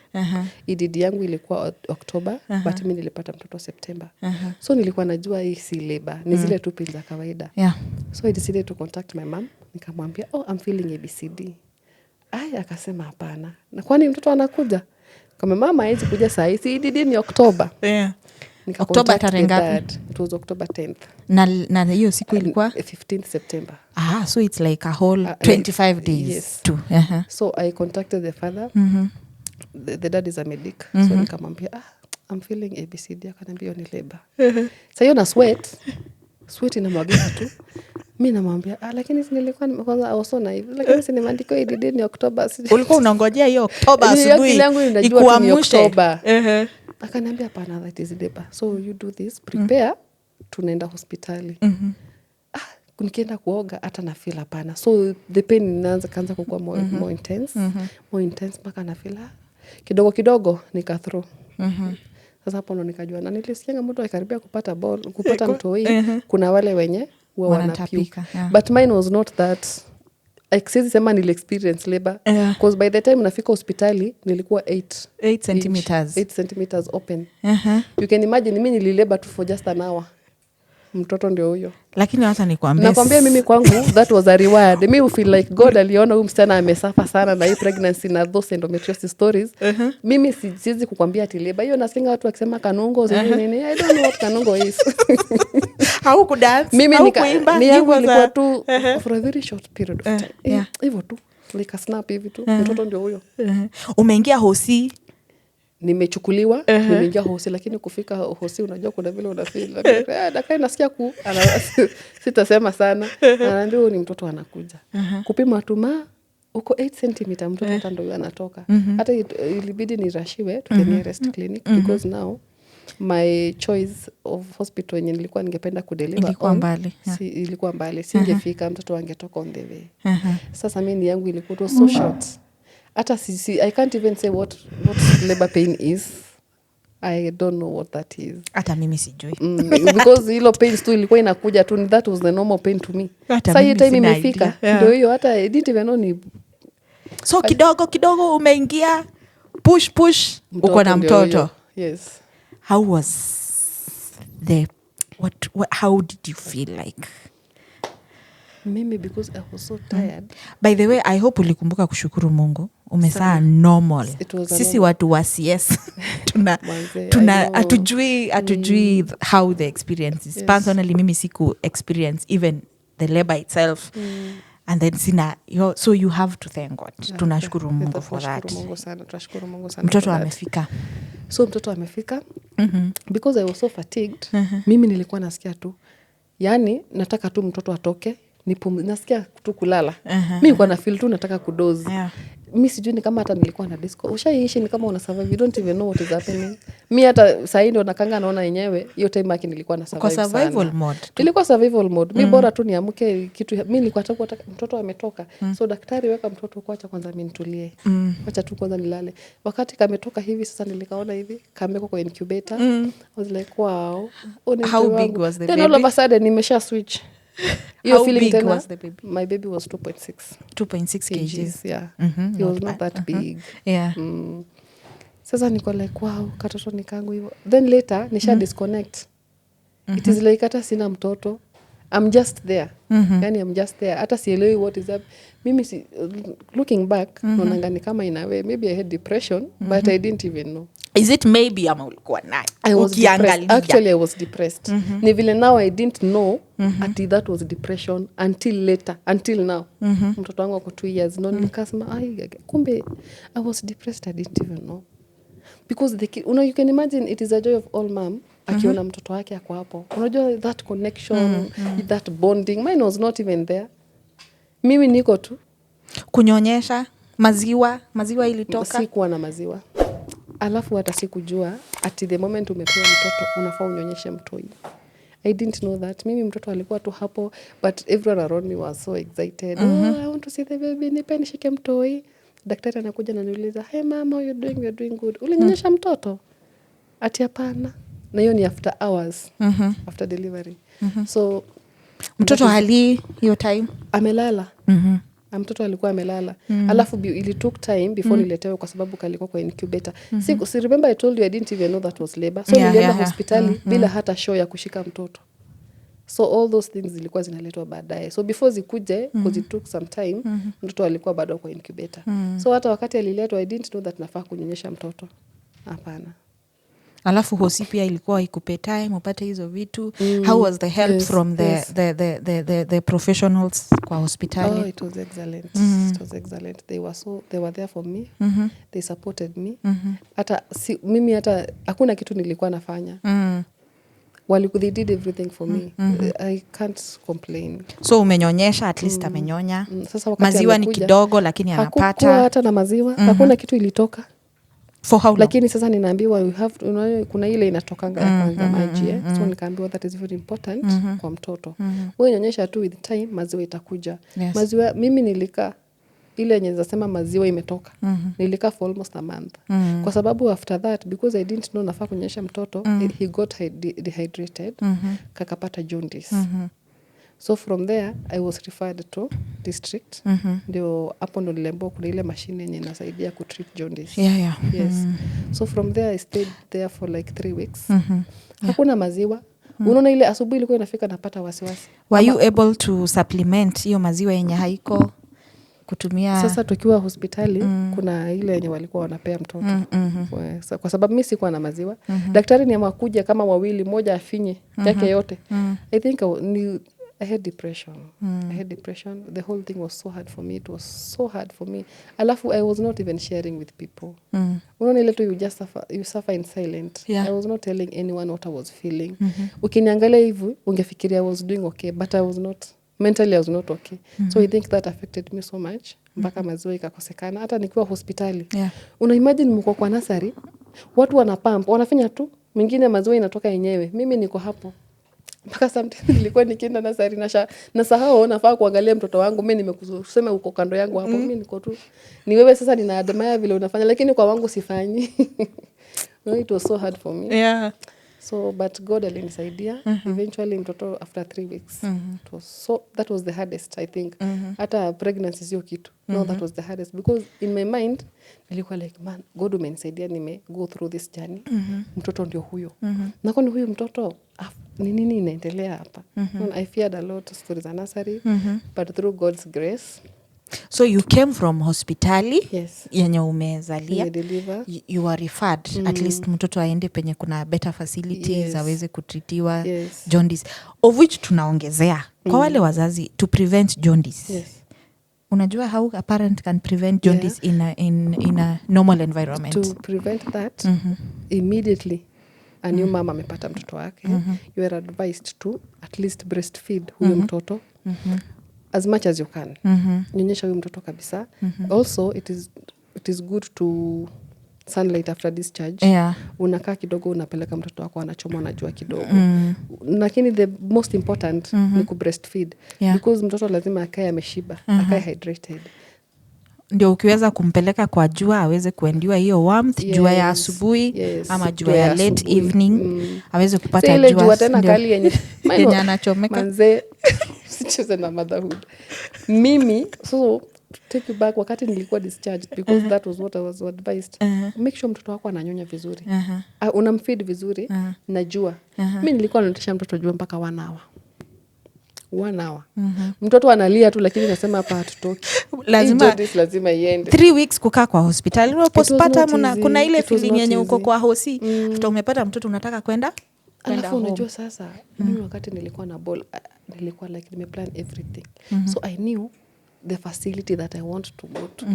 Ididi yangu ilikuwa October, but mimi nilipata mtoto September. So nilikuwa najua hii si labor, ni zile tu pain za kawaida. So I decided to contact my mom, nikamwambia, I'm feeling ABCD. Akasema hapana. Na kwani mtoto anakuja? Kama mama haizi kuja saa hii, si ididi ni October. October tarehe ngapi? It was October 10th. Na hiyo siku ilikuwa 15th September. So it's like a whole 25 days. Yes. Too. So I contacted the father. The dad is a medic. So nikamwambia, I'm feeling ABCD. Akaniambia ni labor. Sasa hiyo na sweat inamwagika tu. Mimi namwambia, lakini nilikuwa kwanza also na hivi, lakini si nimeandika ididi ni October. Ulikuwa unangojea hiyo October asubuhi ikuamshe. Akaniambia hapana, that is labor. So you do this, prepare, tunaenda hospitali. Nikienda kuoga hata na feel hapana. So the pain inaanza kaanza kukua more intense. More intense mpaka na feel kidogo nika throw. Sasa hapo ndo nikajua, na nilisikia mtu akikaribia kupata mtoi, kuna wale wenye wanatapika. But mine was not that. Siwezi sema nili experience labor because by the time nafika hospitali nilikuwa 8 centimeters open. You can imagine mimi nililabor tu for just an hour. Mtoto ndio huyo. Lakini hata nakwambia mimi kwangu that was a reward. Mimi feel like God aliona huyu msichana amesafa sana na hii pregnancy na those endometriosis stories. Mimi siwezi kukwambia ati labor. Hiyo nasikia watu wakisema kanungo nini. I don't know what kanungo is. Hauku dance, mimi kuimba, ni yangu ilikuwa tu for a very short period of time. Hivyo tu. Like a snap hivi tu. Mtoto ndio huyo. Umeingia hosi? Nimechukuliwa, nimeingia hosi, lakini kufika hosi unajua kuna vile unafeel. Daktari nasikia sitasema sana. Anaambia ni mtoto anakuja. Kupima tuma uko 8 cm mtoto hata ndio anatoka. Hata ilibidi nirashiwe to the nearest clinic because now my choice of hospital yenye nilikuwa ningependa kudeliver ilikuwa mbali. Singefika mtoto angetoka on the way. Sasa mimi yangu ilikuwa so short. Hata I can't even say what labor pain is. I don't know what that is. Hata mimi sijui. Because hilo pain tu ilikuwa inakuja tu, that was the normal pain to me. Sasa hiyo time imefika. Ndio hiyo hata I didn't even know ni. So kidogo umeingia push uko na mtoto. Yes. How was how did you feel like? Mimi because I was so tired. By the way, I hope ulikumbuka kushukuru Mungu. Umesaa normal. Sisi watu wa CS tuna atujui how the experience is. Personally mimi siku experience even the labor itself. And then so you have to thank God. Tunashukuru Mungu for that. Tunashukuru Mungu sana. Mtoto amefika. So mtoto amefika. Because I was so fatigued. Mimi nilikuwa nasikia tu. Yani nataka tu mtoto atoke. Nasikia tu kulala. Mimi kwa na feel tu nataka kudoze. Mimi sijui ni kama hata nilikuwa na disco. Ushaishi ni kama una survive, you don't even know what is happening. Mimi hata saa hii ndio nakanga naona yenyewe hiyo time yake nilikuwa na survive sana. Kwa survival mode. Nilikuwa survival mode. Mimi bora tu niamke kitu. Mimi nilikuwa nataka mtoto ametoka. So daktari weka mtoto kwanza mimi nitulie. Acha tu kwanza nilale. Wakati kametoka hivi sasa nilikaona hivi kameko kwa incubator. I was like wow. How big was the baby? Then all of a sudden nimesha switch. How big was the baby? My baby was 2.6 kgs. Yeah. He was not that big. Yeah. Sasa niko like wow, katoto ni kangu hivyo. Then later nisha disconnect. It is like hata sina mtoto. I'm just there. Yani I'm just there. Hata sielewi what is up. Mimi looking back naona ni kama in a way maybe I had depression but I didn't even know. Is it maybe ama ulikuwa nayo? I was depressed. Actually I was depressed. Ni vile now I didn't know ati that was depression until now. Mtoto wangu ako 2 years. No nikasema kumbe I was depressed, I didn't even know. because you can imagine it is a joy of all mom akiona mtoto wake ako hapo. Unajua that connection, that bonding, mine was not even there. Mimi niko tu kunyonyesha maziwa ilitoka. Sikuwa na maziwa. Alafu hata sikujua at the moment umepewa mtoto unafaa unyonyeshe mtoi. I didn't know that. Mimi mtoto alikuwa tu hapo, but everyone around me was so excited. I want to see the baby. Nipe nishike mtoi. Daktari anakuja na niuliza, "Hey mama, how you doing? You're doing good." Ulinyonyesha mtoto? Ati hapana. Na hiyo ni after hours. After delivery. So mtoto hali hiyo time amelala. Mtoto alikuwa amelala. Alafu it took time before niletewe kwa sababu kalikuwa kwa incubator. Si remember I told you I didn't even know that was labor. So nilienda hospitali bila hata show ya kushika mtoto. So all those things zilikuwa zinaletwa baadaye. So before zikuje, because it took some time, mtoto alikuwa bado kwa incubator. So hata wakati aliletwa I didn't know that nafaa kunyonyesha mtoto. Hapana. Alafu hosi pia ilikuwa ikupe time upate hizo vitu. How was the help from the professionals kwa hospitali? It was excellent. It was excellent. They were there for me. They supported me. Hata mimi hata hakuna kitu nilikuwa nafanya. They did everything for me. I can't complain. So umenyonyesha, at least amenyonya. Sasa maziwa ni kidogo lakini anapata. Hakukuwa hata na maziwa. Hakuna kitu ilitoka. For how long? Lakini sasa ninaambiwa kuna ile inatokanga ya kwanza maji. So nikaambiwa that is very important kwa mtoto. Wewe nyonyesha tu with time maziwa itakuja. Yes. Maziwa mimi nilikaa ile yenye nasema maziwa imetoka. Nilikaa for almost a month. Kwa sababu after that, because I didn't know nafaa kunyonyesha mtoto, he got dehydrated, kakapata jaundice. So from there I was referred to district. Ndio hapo ndo niliambiwa kuna ile mashine yenye inasaidia ku treat jaundice. Yes. So from there I stayed there for like 3 weeks. Hakuna maziwa. Unaona ile asubuhi ilikuwa inafika napata wasiwasi. Were you able to supplement hiyo maziwa yenye haiko kutumia? Sasa tukiwa hospitali kuna ile yenye walikuwa wanapea mtoto. Kwa sababu mimi sikuwa na maziwa. Daktari ni amakuja kama wawili, moja afinye yake yote. I think I had depression. I had depression. The whole thing was so hard for me. It was so hard for me. Alafu I was not even sharing with people. Unaona ile tu you suffer in silent. I was not telling anyone what I was feeling. Ukiniangalia hivi ungefikiria I was doing okay, but I was not. Mentally I was not okay. So I think that affected me so much. Mpaka maziwa ikakosekana. Hata nikiwa hospitali. Una imagine mko kwa nursery, watu wanapump, wanafanya tu, mwingine maziwa inatoka yenyewe. Mimi niko hapo. Mpaka sometimes nilikuwa nikienda nursery nasahau nafaa kuangalia mtoto wangu. Mimi nimekusema uko kando yangu hapo. Mimi niko tu. Ni wewe sasa ninaadmire vile unafanya, lakini kwa wangu sifanyi. No, it was so hard for me. So but God alinisaidia. Eventually mtoto after 3 weeks. That was the hardest I think. Hata pregnancy sio kitu. No, that was the hardest because in my mind nilikuwa like, man, God umenisaidia go through this journey. Mtoto ndio huyo. Na kwani huyo mtoto ni nini inaendelea hapa? I feared a lot stories za nursery, but through God's grace. So you came from hospitali yenye umezalia, you were referred at least mtoto aende penye kuna better facilities aweze kutritiwa jaundice, of which tunaongezea kwa wale wazazi to prevent jaundice. Unajua how a parent can prevent jaundice in a normal environment? To prevent that, immediately a new mama amepata mtoto wake, you are advised to at least breastfeed huyo mtoto as much as you can. Nyonyesha huyo mtoto kabisa. Also it is good to sunlight after discharge. Unakaa kidogo unapeleka mtoto wako anachomwa na jua kidogo. Lakini the most important ni ku breastfeed because mtoto lazima akae ameshiba, akae hydrated. Ndio ukiweza kumpeleka kwa jua aweze kuendiwa hiyo warmth, jua ya asubuhi ama jua ya late evening, aweze kupata jua. Ile jua tena kali yenye anachomeka. Manze sicheze na motherhood. Mimi so take you back wakati nilikuwa discharged because that was what I was advised. Make sure mtoto wako ananyonya vizuri. Unamfeed vizuri na jua. Mimi nilikuwa nalitesha mtoto jua mpaka 1 hour. 1 hour. Mtoto analia tu lakini nasema hapa hatutoki. Lazima iende. 3 weeks kukaa kwa hospitali. Postpartum kuna ile feeling yenye uko kwa hosi. After umepata mtoto unataka kwenda. Alafu unajua sasa mimi wakati nilikuwa na ball nilikuwa like nimeplan everything. So I knew the facility that I want to go to.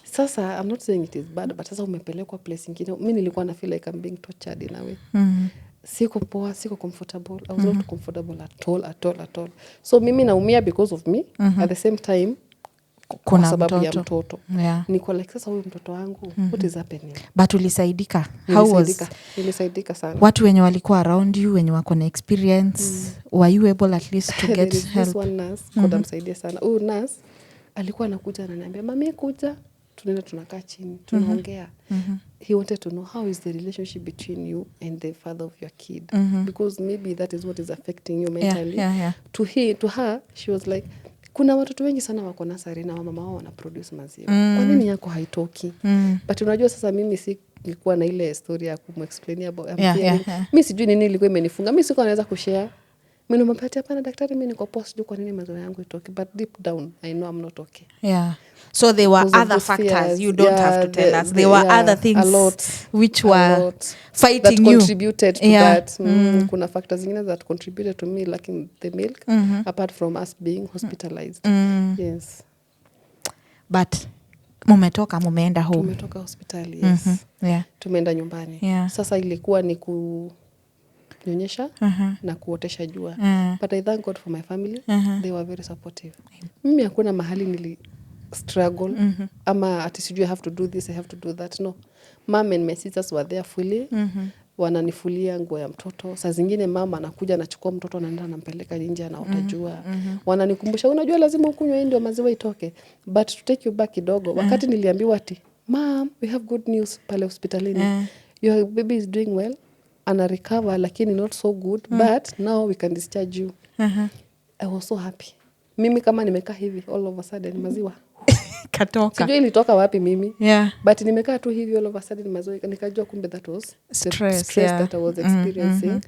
Sasa I'm not saying it is bad, but sasa umepelekwa place ingine. Mimi nilikuwa na feel like I'm being tortured in a way. Siko poa, siko comfortable. I was not comfortable at all. So mimi naumia because of me. At the same time kwa sababu ya mtoto. Niko like sasa huyu mtoto wangu, what is happening? But ulisaidika. Nilisaidika sana. Watu wenye walikuwa around you, wenye wako na experience, were you able at least to get help? This one nurse, kwa msaidia sana. Huyu nurse alikuwa anakuja ananiambia, "Mami kuja." Tunaenda tunakaa chini, tunaongea. He wanted to know how is the relationship between you and the father of your kid. Because maybe that is what is affecting you mentally. To her, she was like, kuna watoto wengi sana wako nasari na mama wao wana produce maziwa. Kwa nini yako haitoki? But unajua sasa mimi si nilikuwa na ile story ya kumexplain about mimi sijui nini ilikuwa imenifunga. Mimi siko naweza kushare. Mimi nimempatia hapana daktari, mimi niko post juu kwa nini maziwa yangu itoki, but deep down I know I'm not okay. So there were other factors you don't have to tell us. There were other things which were fighting that you. Contributed to that. Kuna factors zingine that contributed to me lacking the milk, apart from us being hospitalized. Yes. But mumeenda home. Tumetoka hospitali, yes. Tumeenda nyumbani. Sasa ilikuwa ni kunyonyesha na kuotesha jua. But I thank God for my family. They were very supportive. Mimi hakuna mahali nili struggle ama ati sijui I have to do this, I have to do that. No. Mom and my sisters were there fully. Wananifulia nguo ya mtoto. Saa zingine mama anakuja anachukua mtoto anaenda anampeleka nje anaota jua. Wananikumbusha unajua lazima ukunywe hii ndio maziwa itoke. But to take you back kidogo, wakati niliambiwa ati, "Mom, we have good news pale hospitalini. Your baby is doing well. Ana recover lakini not so good, but now we can discharge you." I was so happy. Mimi kama nimekaa hivi all of a sudden maziwa katoka. Sijui ilitoka wapi mimi. But nimekaa tu hivi all of a sudden maziwa nikajua kumbe that was stress that I was experiencing.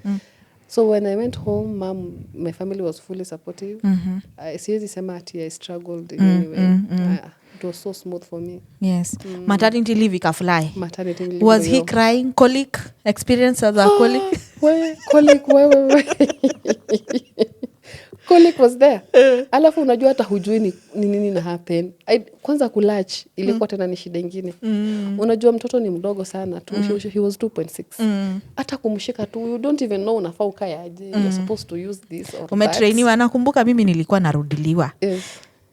So when I went home, my family was fully supportive. Siwezi sema ati I struggled in any way. It was so smooth for me. Yes. Maternity leave ikafly. Maternity leave. Was he crying? Colic? Experience as a colic? Colic. Colic was there. Alafu unajua hata hujui ni nini na happen. Kwanza kulatch ilikuwa tena ni shida nyingine. Unajua mtoto ni mdogo sana tu. He was 2.6. Hata kumshika tu you don't even know unafaa ukae aje. You're supposed to use this or that. Umetrainiwa. Nakumbuka mimi nilikuwa narudiliwa.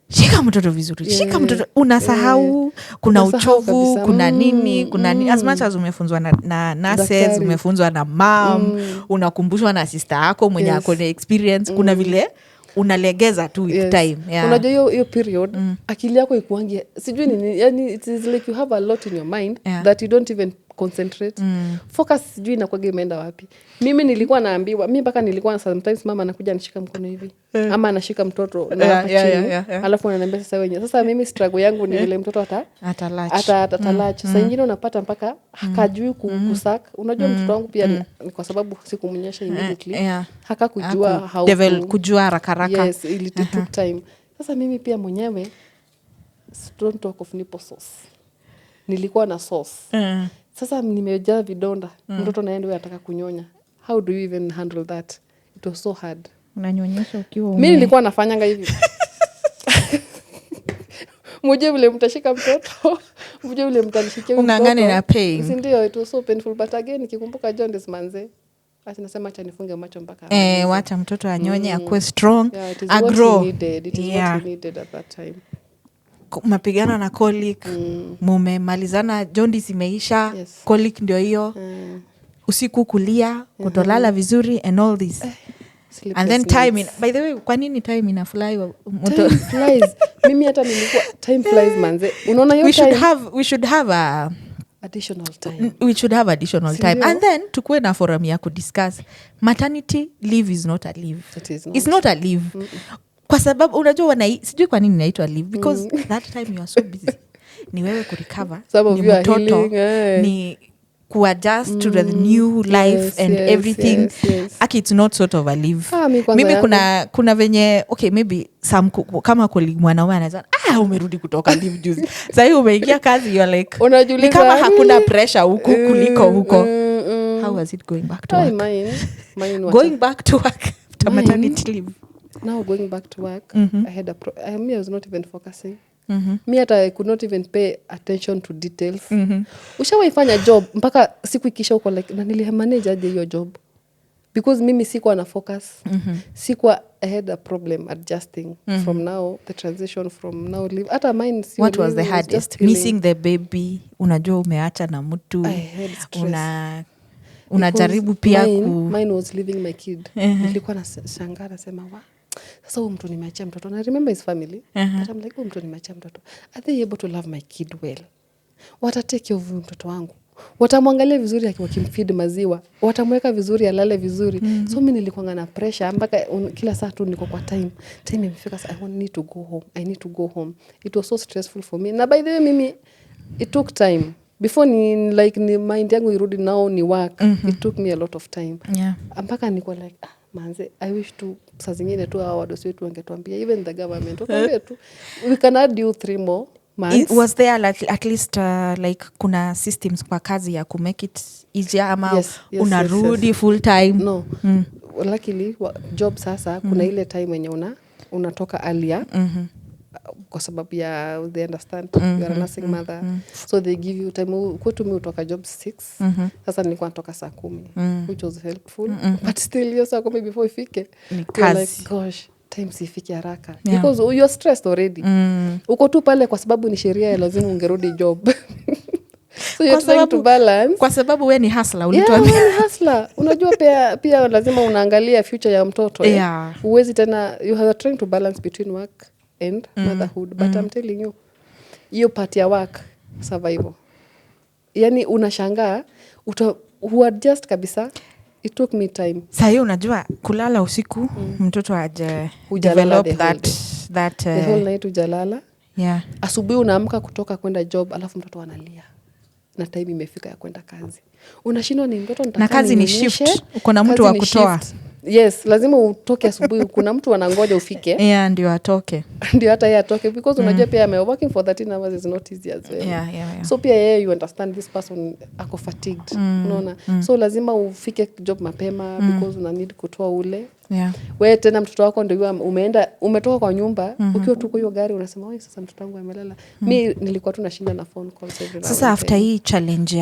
Shika mtoto vizuri. Shika mtoto. Unasahau, kuna uchovu, kuna nini, as much as umefunzwa na nurses, umefunzwa na mom, unakumbushwa na sister yako mwenye ako na experience, kuna vile unalegeza tu with time. Unajua hiyo period akili yako ikuangia sijui nini, yani it is like you have a lot in your mind that you don't even concentrate. Focus sijui inakuwa imeenda wapi. Mimi nilikuwa naambiwa, mimi mpaka nilikuwa sometimes mama anakuja anashika mkono hivi ama anashika mtoto na hapa chini alafu ananiambia sasa wenyewe. Sasa mimi struggle yangu ni ile mtoto atalach. Sasa nyingine unapata mpaka hakajui kusak. Unajua mtoto wangu pia ni kwa sababu sikumnyesha immediately. Hakakujua how kujua haraka. Yes, it took time. Sasa mimi pia mwenyewe don't talk of nipple sauce. Nilikuwa na sauce. Sasa nimejaa vidonda. Mtoto naye ndio anataka kunyonya. How do you even handle that? It was so hard. Unanyonyesha ukiwa mimi nilikuwa nafanyanga hivi. Mmoja vile mtashika mtoto, mmoja vile mtanishikia mtoto. Ungangane na pain. Si ndio, it was so painful, but again nikikumbuka jaundice manze. Acha nasema acha nifunge macho mpaka. Wacha mtoto anyonye akue strong, grow. It is what we needed at that time. Mapigana na colic, mumemalizana, jaundice imeisha, colic ndio hiyo. Usiku kulia, kutolala vizuri and all this. And then time by the way, kwa nini time ina fly? Time flies. Mimi hata nilikuwa time flies manze. Unaona hiyo time we should have additional time. We should have additional time. And then tukue na forum ya kudiscuss. Maternity leave is not a leave. It's not a leave. Kwa sababu unajua sijui kwa nini inaitwa leave because that time you are so busy. Ni wewe kurecover, ni mtoto, ni kuadjust to the new life and everything. It's not sort of a leave. Mimi kuna venye maybe some kama mwanaume anaweza umerudi kutoka leave juzi. Sasa hiyo umeingia kazi you're like ni kama hakuna pressure huku kuliko huko. How was it going back to work? Mine going back to work after maternity leave? now going back to work, I had I was not even focusing. Me I could not even pay attention to details. Ushawaifanya job mpaka siku ikisha uko like na nilimanage aje hiyo job, because mimi sikuwa na focus. Sikuwa, I had a problem adjusting from now, the transition from now leave. Hata mine si what was the hardest? Missing the baby, unajua umeacha na mtu, unajaribu pia mine was leaving my kid. Nilikuwa na shangaa nasema sasa huyu mtu nimeachia mtoto, na I remember his family, but I'm like, huyu mtu nimeachia mtoto, are they able to love my kid well? Watatake care of mtoto wangu, watamwangalia vizuri akiwa kimfeed maziwa, watamweka vizuri alale vizuri. So mimi nilikuwa na pressure mpaka kila saa tu niko kwa time imefika, I need to go home. It was so stressful for me. Na by the way mimi, it took time before ni mind yangu irudi nao ni work. It took me a lot of time. Mpaka niko like manze, I wish to saa zingine tu hao wadosi wetu wangetuambia, even the government wakwambia tu we can add you 3 more months. Was there at least like kuna systems kwa kazi ya kumake it easier ama yes, unarudi full time? No. Luckily job sasa kuna ile time wenye unatoka earlier kwa sababu ya they understand you are a nursing mother. So they give you time. Kwetu mimi utoka job 6. Sasa nilikuwa natoka saa 10, which was helpful. But still hiyo saa 10 before ifike you're like gosh, time sifiki haraka. Because you're stressed already. Uko tu pale kwa sababu ni sheria ya lazima ungerudi job. So you're trying to balance. Kwa sababu wewe ni hustler, ulituambia. Yeah, ni hustler. Unajua pia lazima unaangalia future ya mtoto. Uwezi tena, you are trying to balance between work and motherhood. But I'm telling you, hiyo part ya work survival. Yani unashangaa, adjust kabisa. It took me time. Sasa unajua kulala usiku mtoto develop that the whole night ujalala. Yeah. Asubuhi unaamka kutoka kwenda job, alafu mtoto analia. Na time imefika ya kwenda kazi. Unashindwa ni mtoto nataka na kazi ni shift. Uko na mtu wa kutoa. Yes, lazima utoke asubuhi. Kuna mtu anangoja ufike. Ndio atoke. Ndio hata yeye atoke, because unajua pia working for 13 hours is not easy as well. Yeah. So pia yeye you understand this person ako fatigued. Unaona? So lazima ufike job mapema because una need kutoa ule. Wewe tena mtoto wako ndio umetoka kwa nyumba, ukiwa tu kwa hiyo gari unasema wewe sasa mtoto wangu amelala. Mimi nilikuwa tu nashinda na phone calls every sasa after hii challenge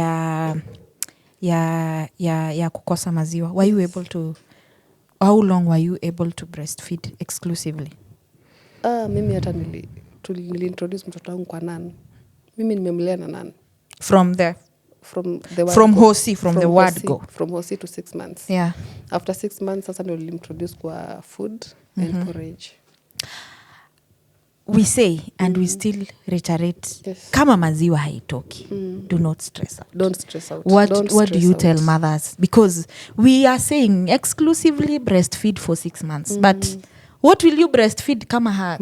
ya kukosa maziwa, were you able to, how long were you able to breastfeed exclusively? Mimi hata niliintroduce mtoto wangu kwa nan. Mimi nimemlea na nan. From the word go. From Hosi to 6 months. Yeah. After 6 months sasa ndio nilimtroduce kwa food and porridge. We say and we still reiterate, kama maziwa haitoki, do not stress out. Don't stress out. What do you tell mothers? Because we are saying exclusively breastfeed for 6 months. But what will you breastfeed kama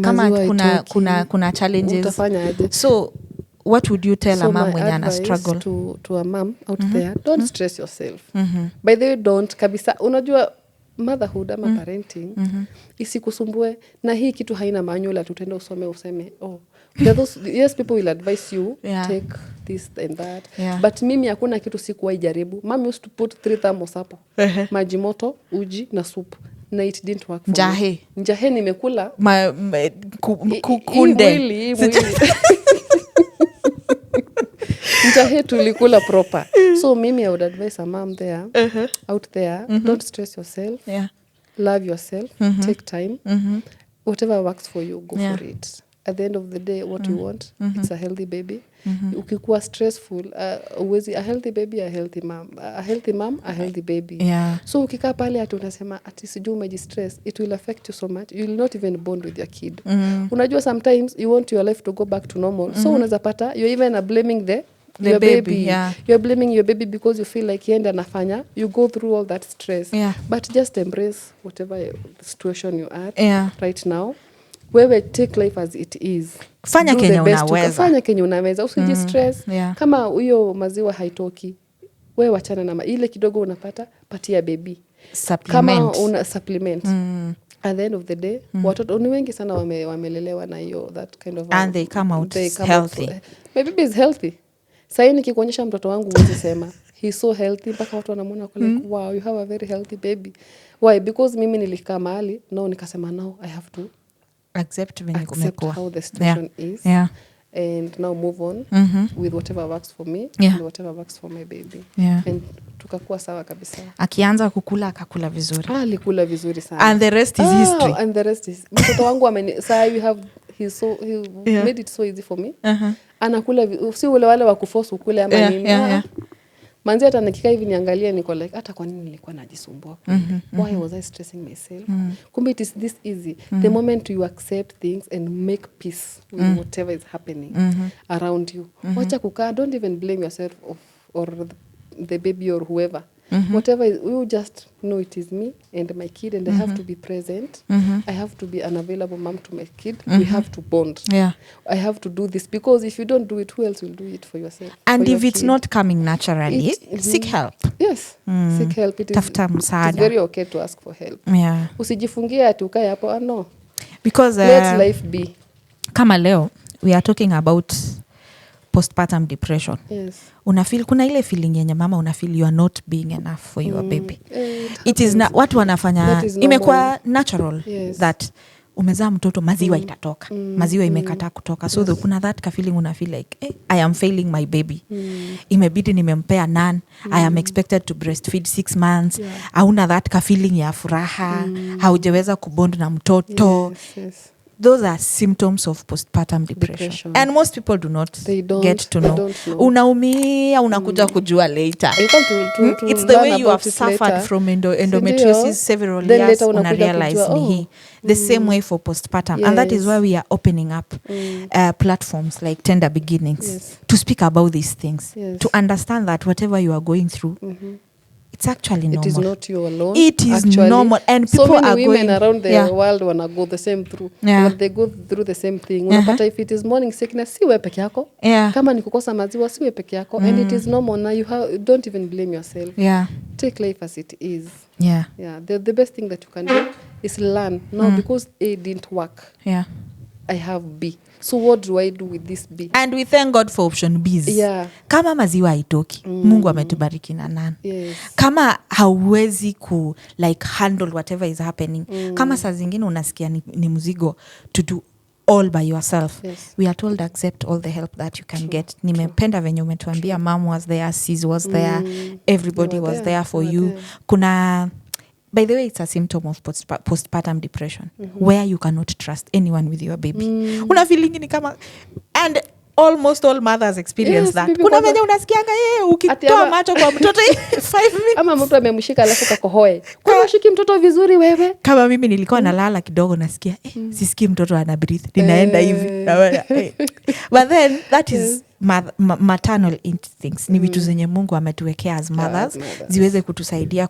kuna challenges? Utafanya aje? So what would you tell a mom when ana struggle? To a mom out there, don't stress yourself. By the way, don't kabisa. Unajua motherhood ama parenting isikusumbue, na hii kitu haina manual tutenda useme yes, people will advise you take this and that, but mimi hakuna kitu sikuwahi jaribu. Mom used to put 3 thermos hapo, maji moto, uji na soup, na it didn't work for me. Njahe nimekula kunde njahe tulikula proper. So mimi I would advise a mom there out there, don't stress yourself, love yourself, take time, whatever works for you, go for it. At the end of the day, what you want, it's a healthy baby. Ukikuwa stressful, a healthy baby, a healthy mom, a healthy mom, a healthy baby. So ukikaa pale ati unasema ati sijui umejistress, it will affect you so much, you will not even bond with your kid. Unajua sometimes you want your life to go back to normal, so unaweza pata you're even blaming your baby. You're blaming your baby because you feel like yenda nafanya, you go through all that stress. But just embrace whatever situation you are right now. Wewe take life as it is. Fanya kenye unaweza. Usijistress. Kama huyo maziwa haitoki, wewe wachana na ile kidogo unapata, patia baby. Kama una supplement. At the end of the day, watoto ni wengi sana wamelelewa na hiyo that kind of, and they come out healthy. My baby is healthy. Sasa nikikuonyesha mtoto wangu uweze sema he's so healthy, mpaka watu wanamuona kwa like wow, you have a very healthy baby. Why? Because mimi nilikaa mahali now nikasema now I have to accept how the situation is. Yeah. And now move on with whatever works for me and whatever works for my baby. And tukakuwa sawa kabisa. Akianza kukula akakula vizuri. Alikula vizuri sana. And the rest is history. And the rest is. Mtoto wangu he made it so easy for me. Anakula si wale wa kuforce ukule ama nini. Manzi hata nikikaa hivi niangalia niko like hata kwa nini nilikuwa najisumbua? Why was I stressing myself? Kumbe it is this easy. The moment you accept things and make peace with whatever is happening around you. Wacha kukaa, don't even blame yourself or the baby or whoever. Whatever you just know it is me and my kid and I have to be present. I have to be an available mom to my kid. We have to bond. I have to do this because if you don't do it, who else will do it for yourself? And if it's not coming naturally, seek help. Yes, seek help. It is very okay to ask for help. Usijifungie ati ukae hapo. No. Because let life be. Kama leo we are talking about postpartum depression. Yes. Unafeel kuna ile feeling yenye mama unafeel you are not being enough for your baby. It is watu wanafanya imekuwa natural that umezaa mtoto maziwa itatoka. Maziwa imekataa kutoka. So kuna that feeling unafeel like I am failing my baby. Imebidi nimempea none. I am expected to breastfeed 6 months. Hauna that feeling ya furaha. Haujaweza kubond na mtoto. Yes. Those are symptoms of postpartum depression. And most people do not get to know. Unaumia, unakuja kujua later. It's the way you have suffered from endometriosis several years, una-realize ni the same way for postpartum. And that is why we are opening up platforms like Tender Beginnings to speak about these things. To understand that whatever you are going through, it's actually normal. It is not you alone. It is actually normal. And people so many are women going, around the world wanna go the same through. They go through the same thing. Unapata if it is morning sickness, si wewe peke yako. Kama ni kukosa maziwa, si wewe peke yako. And it is normal. Now don't even blame yourself. Take life as it is. The best thing that you can do is learn. Now because A didn't work. I have B. So what do I do with this B? And we thank God for option B's. Kama maziwa haitoki, Mungu ametubariki na nani. Kama hauwezi handle whatever is happening. Kama saa zingine unasikia ni mzigo to do all by yourself. We are told accept all the help that you can get. Nimependa venye umetuambia mom was there, sis was there, everybody was there for you. Kuna by the way, it's a symptom of postpartum depression where you cannot trust anyone with your baby. Una feeling ni kama, and almost all mothers experience that. Kuna venye unasikianga ukitoa macho kwa mtoto 5 minutes. Ama mtu amemshika alafu kakohoe. Kwa ushiki mtoto vizuri wewe. Kama mimi nilikuwa nalala kidogo nasikia sisikii mtoto ana breathe. Ninaenda hivi. But then that is maternal instincts. Ni vitu zenye Mungu ametuwekea as mothers ziweze kutusaidia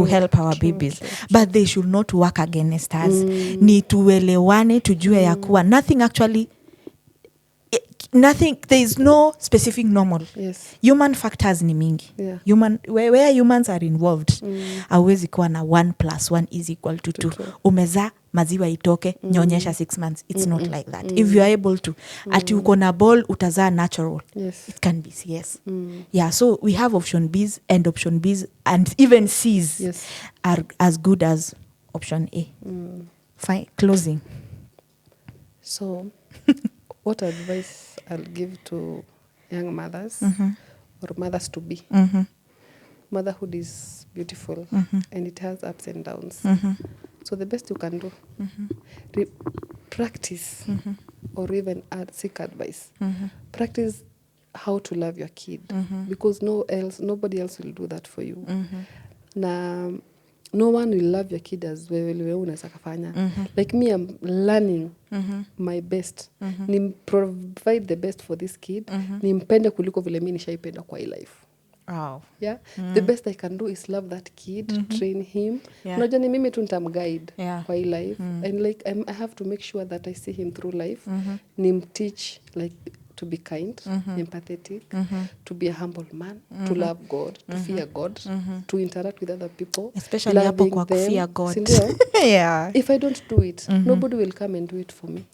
help our babies. But they should not work against us. Ni tuelewane tujue ya kuwa there is no specific normal. Human factors ni mingi. Where humans are involved, hauwezi kuwa na 1 + 1 is equal to 2. Umezaa maziwa itoke, nyonyesha 6 months. It's not like that. If you are able to, ati uko na ball, utazaa natural. It can be CS. So we have option B's and option B's and even C's are as good as option A. Fine. Closing. So, what advice I'll give to young mothers or mothers to be? Motherhood is beautiful and it has ups and downs. So the best you can do, practice or even seek advice. Practice how to love your kid because nobody else will do that for you. No one will love your kid as wewe unaweza kufanya. Like me, I'm learning my best. Ni provide the best for this kid. Nimpende kuliko vile mimi nishaipenda kwa hii life. The best I can do is love that kid, train him. Unajua ni mimi tu nitamguide kwa hii life. And like I have to make sure that I see him through life. Teach like to be kind, empathetic, to be a humble man, to love God, to fear God, to interact with other people. Especially hapo kwa fear God. If I don't do it, nobody will come and do it for me.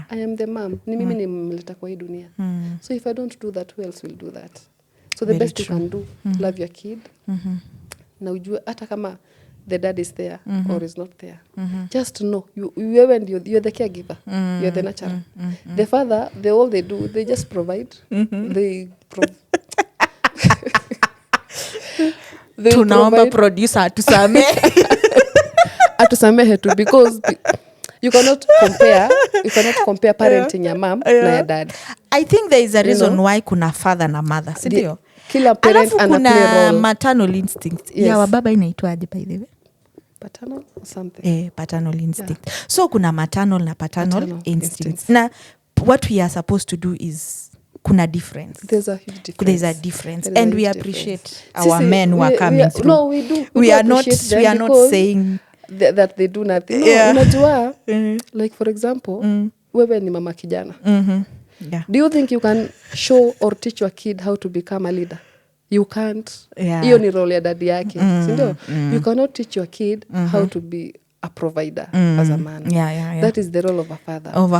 I am the mom. Ni mimi nimemleta kwa hii dunia. So if I don't do that, who else will do that? So the best you can do, love your kid. Na ujue hata kama the dad is there or is not there. Just know you're the caregiver. You're the nurturer. The father, all they do, they just provide. They tunaomba producer atusamehe tu, because you cannot compare parenting ya mom na ya dad. I think there is a reason why kuna father na mother, si ndio? Kila parent ana play role. Maternal instinct. Yes. Ya wababa inaitwaje by the way? Paternal or something. Paternal instinct. Yeah. So kuna maternal na paternal instincts. Na what we are supposed to do is kuna difference. There's a huge difference. There's a difference. And we appreciate our men who are coming through. No, we do. We are not saying that they do nothing. No, unajua, like for example, wewe ni mama kijana. Yeah. Do you think you can show or teach your kid how to become a leader? You can't. Hiyo ni role ya daddy yake. Sindio? You cannot teach your kid how to be a provider as a man. Yeah. That is the role of a father. Or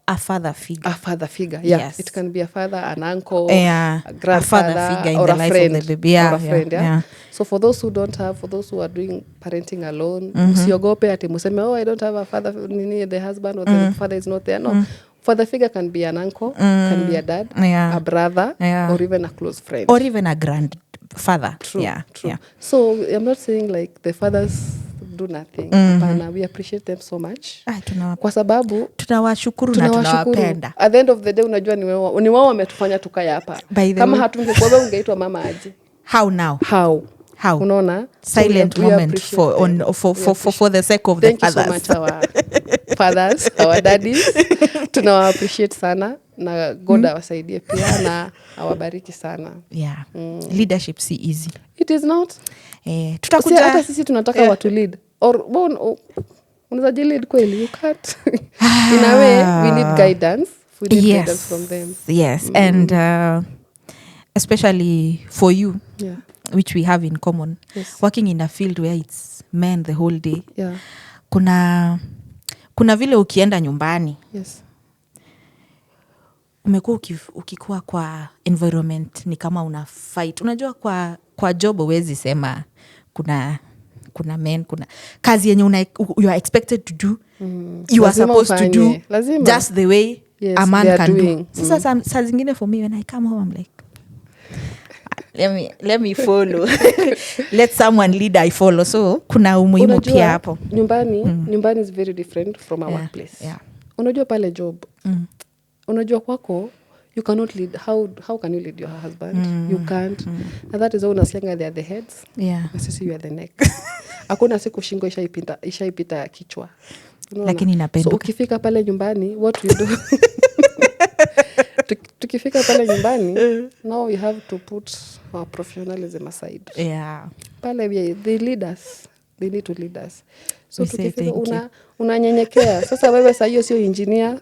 a father figure. A father figure, yeah. Yes. It can be a father, an uncle, a grandfather, a father figure in or the a life friend, of the baby. Yeah, or a friend, yeah. So for those who don't have, for those who are doing parenting alone, usiogope ati museme, I don't have a father, the husband or the father is not there. No. Father figure can be an uncle, can be a dad, a brother, or even a close friend. Or even a grandfather. True. Yeah. So I'm not saying like the fathers do nothing. We appreciate them so much. Kwa sababu tunawashukuru na tunawapenda. At the end of the day unajua ni wao wametufanya tukaya hapa. Kama hatungekuwa wewe ungeitwa mama aje. How now? How? Unaona? Silent moment for the sake of the fathers. Thank you so much our fathers, our daddies. Tunawa appreciate sana na God awasaidie pia na awabariki sana. Yeah. Leadership si easy. It is not. Tutakuja hata sisi tunataka watu lead or unaweza lead kweli, you can't. In a way we need guidance. We need guidance from them. Yes. And especially for you, which we have in common, working in a field where it's men the whole day. Kuna vile ukienda nyumbani. Umekuwa ukikuwa kwa environment ni kama una fight. Unajua kwa job huwezi sema kuna men, kuna kazi yenye you are expected to do, you are supposed to do just the way a man can do. Sasa saa zingine for me when I come home I'm like, let me follow. Let someone lead, I follow. So kuna umuhimu pia hapo. Nyumbani is very different from our workplace. Unajua pale job. Unajua kwako you cannot lead. How can you lead your husband? You can't. And that is why unasianga they are the heads. Na sisi you are the neck. Hakuna siku shingo ishaipita kichwa. Lakini inapenduka. So ukifika pale nyumbani what you do? Tukifika pale nyumbani, now we have to put our professionalism aside. Pale they lead us. They need to lead us. So tukifika unanyenyekea. Sasa wewe saa hiyo sio engineer.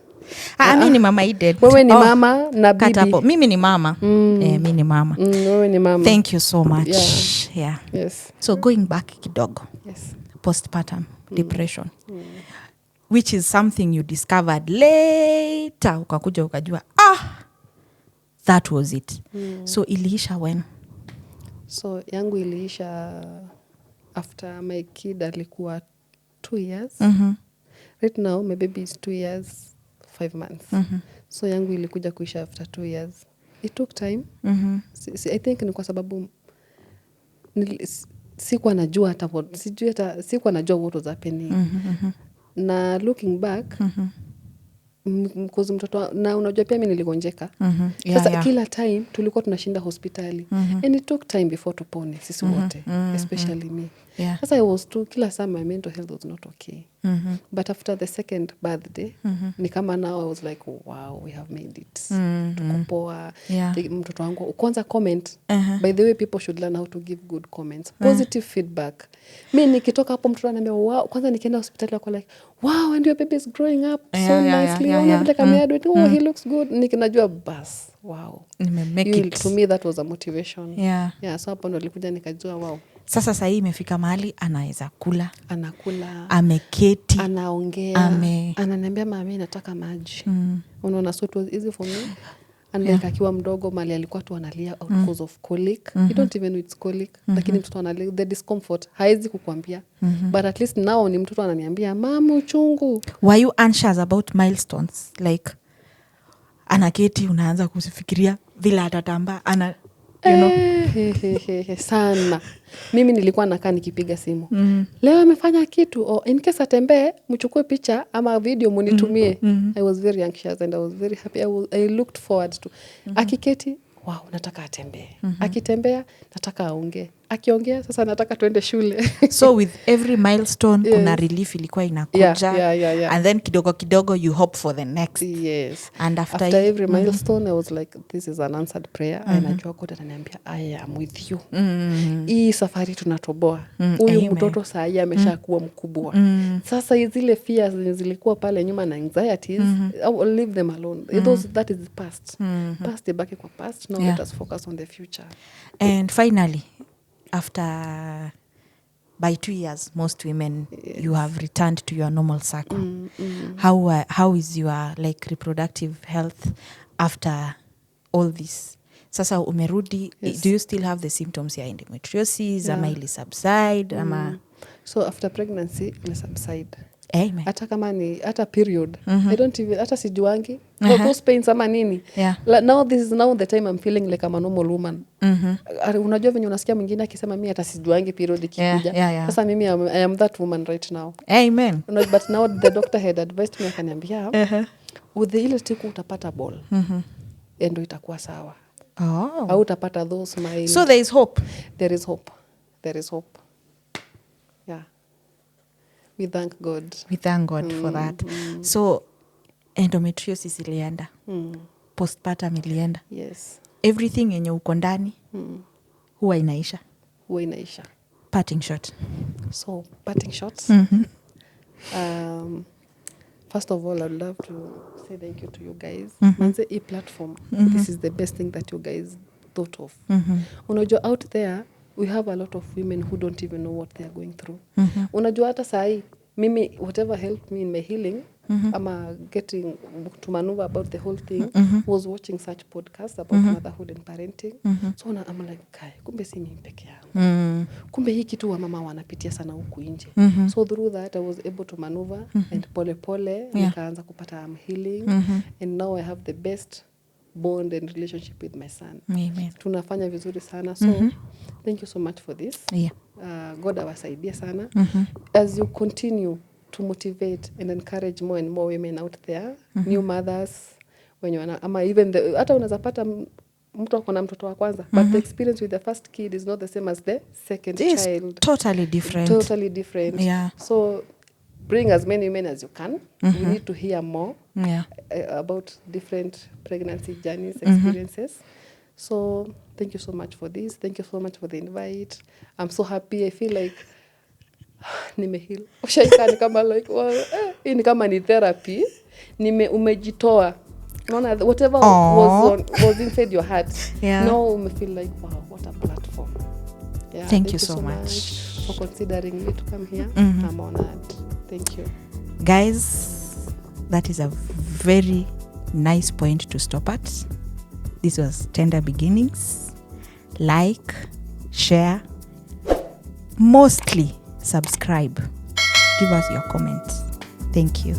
Mimi ni mama Eden. Wewe ni mama na bibi. Katapo. Mimi ni mama. Mimi ni mama. Wewe ni mama. Thank you so much. Yes. So going back kidogo. Postpartum depression. Which is something you discovered later. Ukakuja ukajua, that was it. So iliisha when? So yangu iliisha after my kid alikuwa 2 years. Right now my baby is 2 years 5 months. So yangu ilikuja kuisha after 2 years. It took time. I think ni kwa sababu sikuwa najua sikuwa najua what was happening. Na looking back, because mtoto na unajua pia mimi niligonjeka. Sasa kila time tulikuwa tunashinda hospitali. And it took time before tupone sisi wote, especially me. Sasa I was too, kila saa my mental health was not okay. But after the second birthday, ni kama now I was like, wow, we have made it. Tuko poa. Mtoto wangu kwanza comment. By the way, people should learn how to give good comments. Positive feedback. Mimi nikitoka hapo mtoto ananiambia, wow, kwanza nikienda hospitali wako like, wow, and your baby is growing up so nicely. He looks good. Nikinajua bas, wow. To me that was a motivation. So hapo ndo nilikuja nikajua, wow. Sasa sasa hii imefika mahali anaweza anakula, ameketi, anaongea, ananiambia mami nataka maji. Unaona, so it was easy for me. Unlike akiwa mdogo mali alikuwa tu analia out because of colic. You don't even know it's colic. Lakini mtoto analia, the discomfort haizi kukwambia. But at least now ni mtoto ananiambia mama uchungu. Were you anxious about milestones? Like anaketi unaanza kufikiria vile atatamba you know? Sana. Mimi nilikuwa nakaa nikipiga simu. Leo amefanya kitu, or in case atembee mchukue picha ama video munitumie. I was very anxious and I was very happy. I looked forward to. Akiketi, wow, nataka atembee. Akitembea, nataka aongee. Akiongea, sasa nataka tuende shule. So with every milestone, kuna relief ilikuwa inakuja. Yeah. And then kidogo you hope for the next. Yes. And after every milestone, I was like, this is an answered prayer. And najua God ananiambia, I am with you. Hii safari tunatoboa. Huyu mtoto saa hii ameshakuwa mkubwa. Sasa zile fears zilikuwa pale nyuma na anxieties, I will leave them alone. That is the past. Past ibaki kwa past. Now let us focus on the future. And finally, after by 2 years, most women, you have returned to your normal cycle. How is your like reproductive health after all this? Sasa umerudi, do you still have the symptoms ya endometriosis? Ama ili subside? So after pregnancy, ili subside. Amen. Hata kama ni hata period, I don't even hata sijuangi those pains ama nini. Like now this is now the time I'm feeling like I'm a normal woman. Unajua venye unasikia mwingine akisema mimi hata sijuangi period ikikuja. Sasa mimi I am that woman right now. Amen. But now the doctor had advised me, akaniambia with ile siku utapata ball. Endo itakuwa sawa. Au utapata those smile. So there is hope. There is hope. Yeah. We thank God. We thank God for that. So endometriosis ilienda. Postpartum ilienda. Yes. Everything yenye uko ndani huwa inaisha. Parting shot. So parting shots. First of all, I'd love to say thank you to you guys. Manze e platform. This is the best thing that you guys thought of. Unajua out there we have a lot of women who don't even know what they are going through. Unajua hata sahi mimi whatever helped me in my healing ama getting to maneuver about the whole thing was watching such podcasts about motherhood and parenting. So I'm like, kai, kumbe si mimi peke yangu. Kumbe hii kitu wa mama wanapitia sana huku nje. So through that I was able to maneuver and pole nikaanza kupata healing and now I have the best bond and relationship with my son. Amen. Tunafanya vizuri sana. So thank you so much for this. God awasaidie sana. As you continue to motivate and encourage more and more women out there, new mothers, when you ama even hata unaweza pata mtu akona mtoto wa kwanza, but the experience with the first kid is not the same as the second child. Totally different. So bring as many women as you can. We need to hear more about different pregnancy journeys, experiences. So thank you so much for this. Thank you so much for the invite. I'm so happy. I feel like nimeheal. Ushaikani kama like hii ni kama ni therapy. Umejitoa. Unaona whatever was inside your heart. Now you feel like wow, what a platform. Thank you so much for considering me to come here. I'm honored. Thank you. Guys, that is a very nice point to stop at. This was Tender Beginnings. Like, share, mostly subscribe. Give us your comments. Thank you.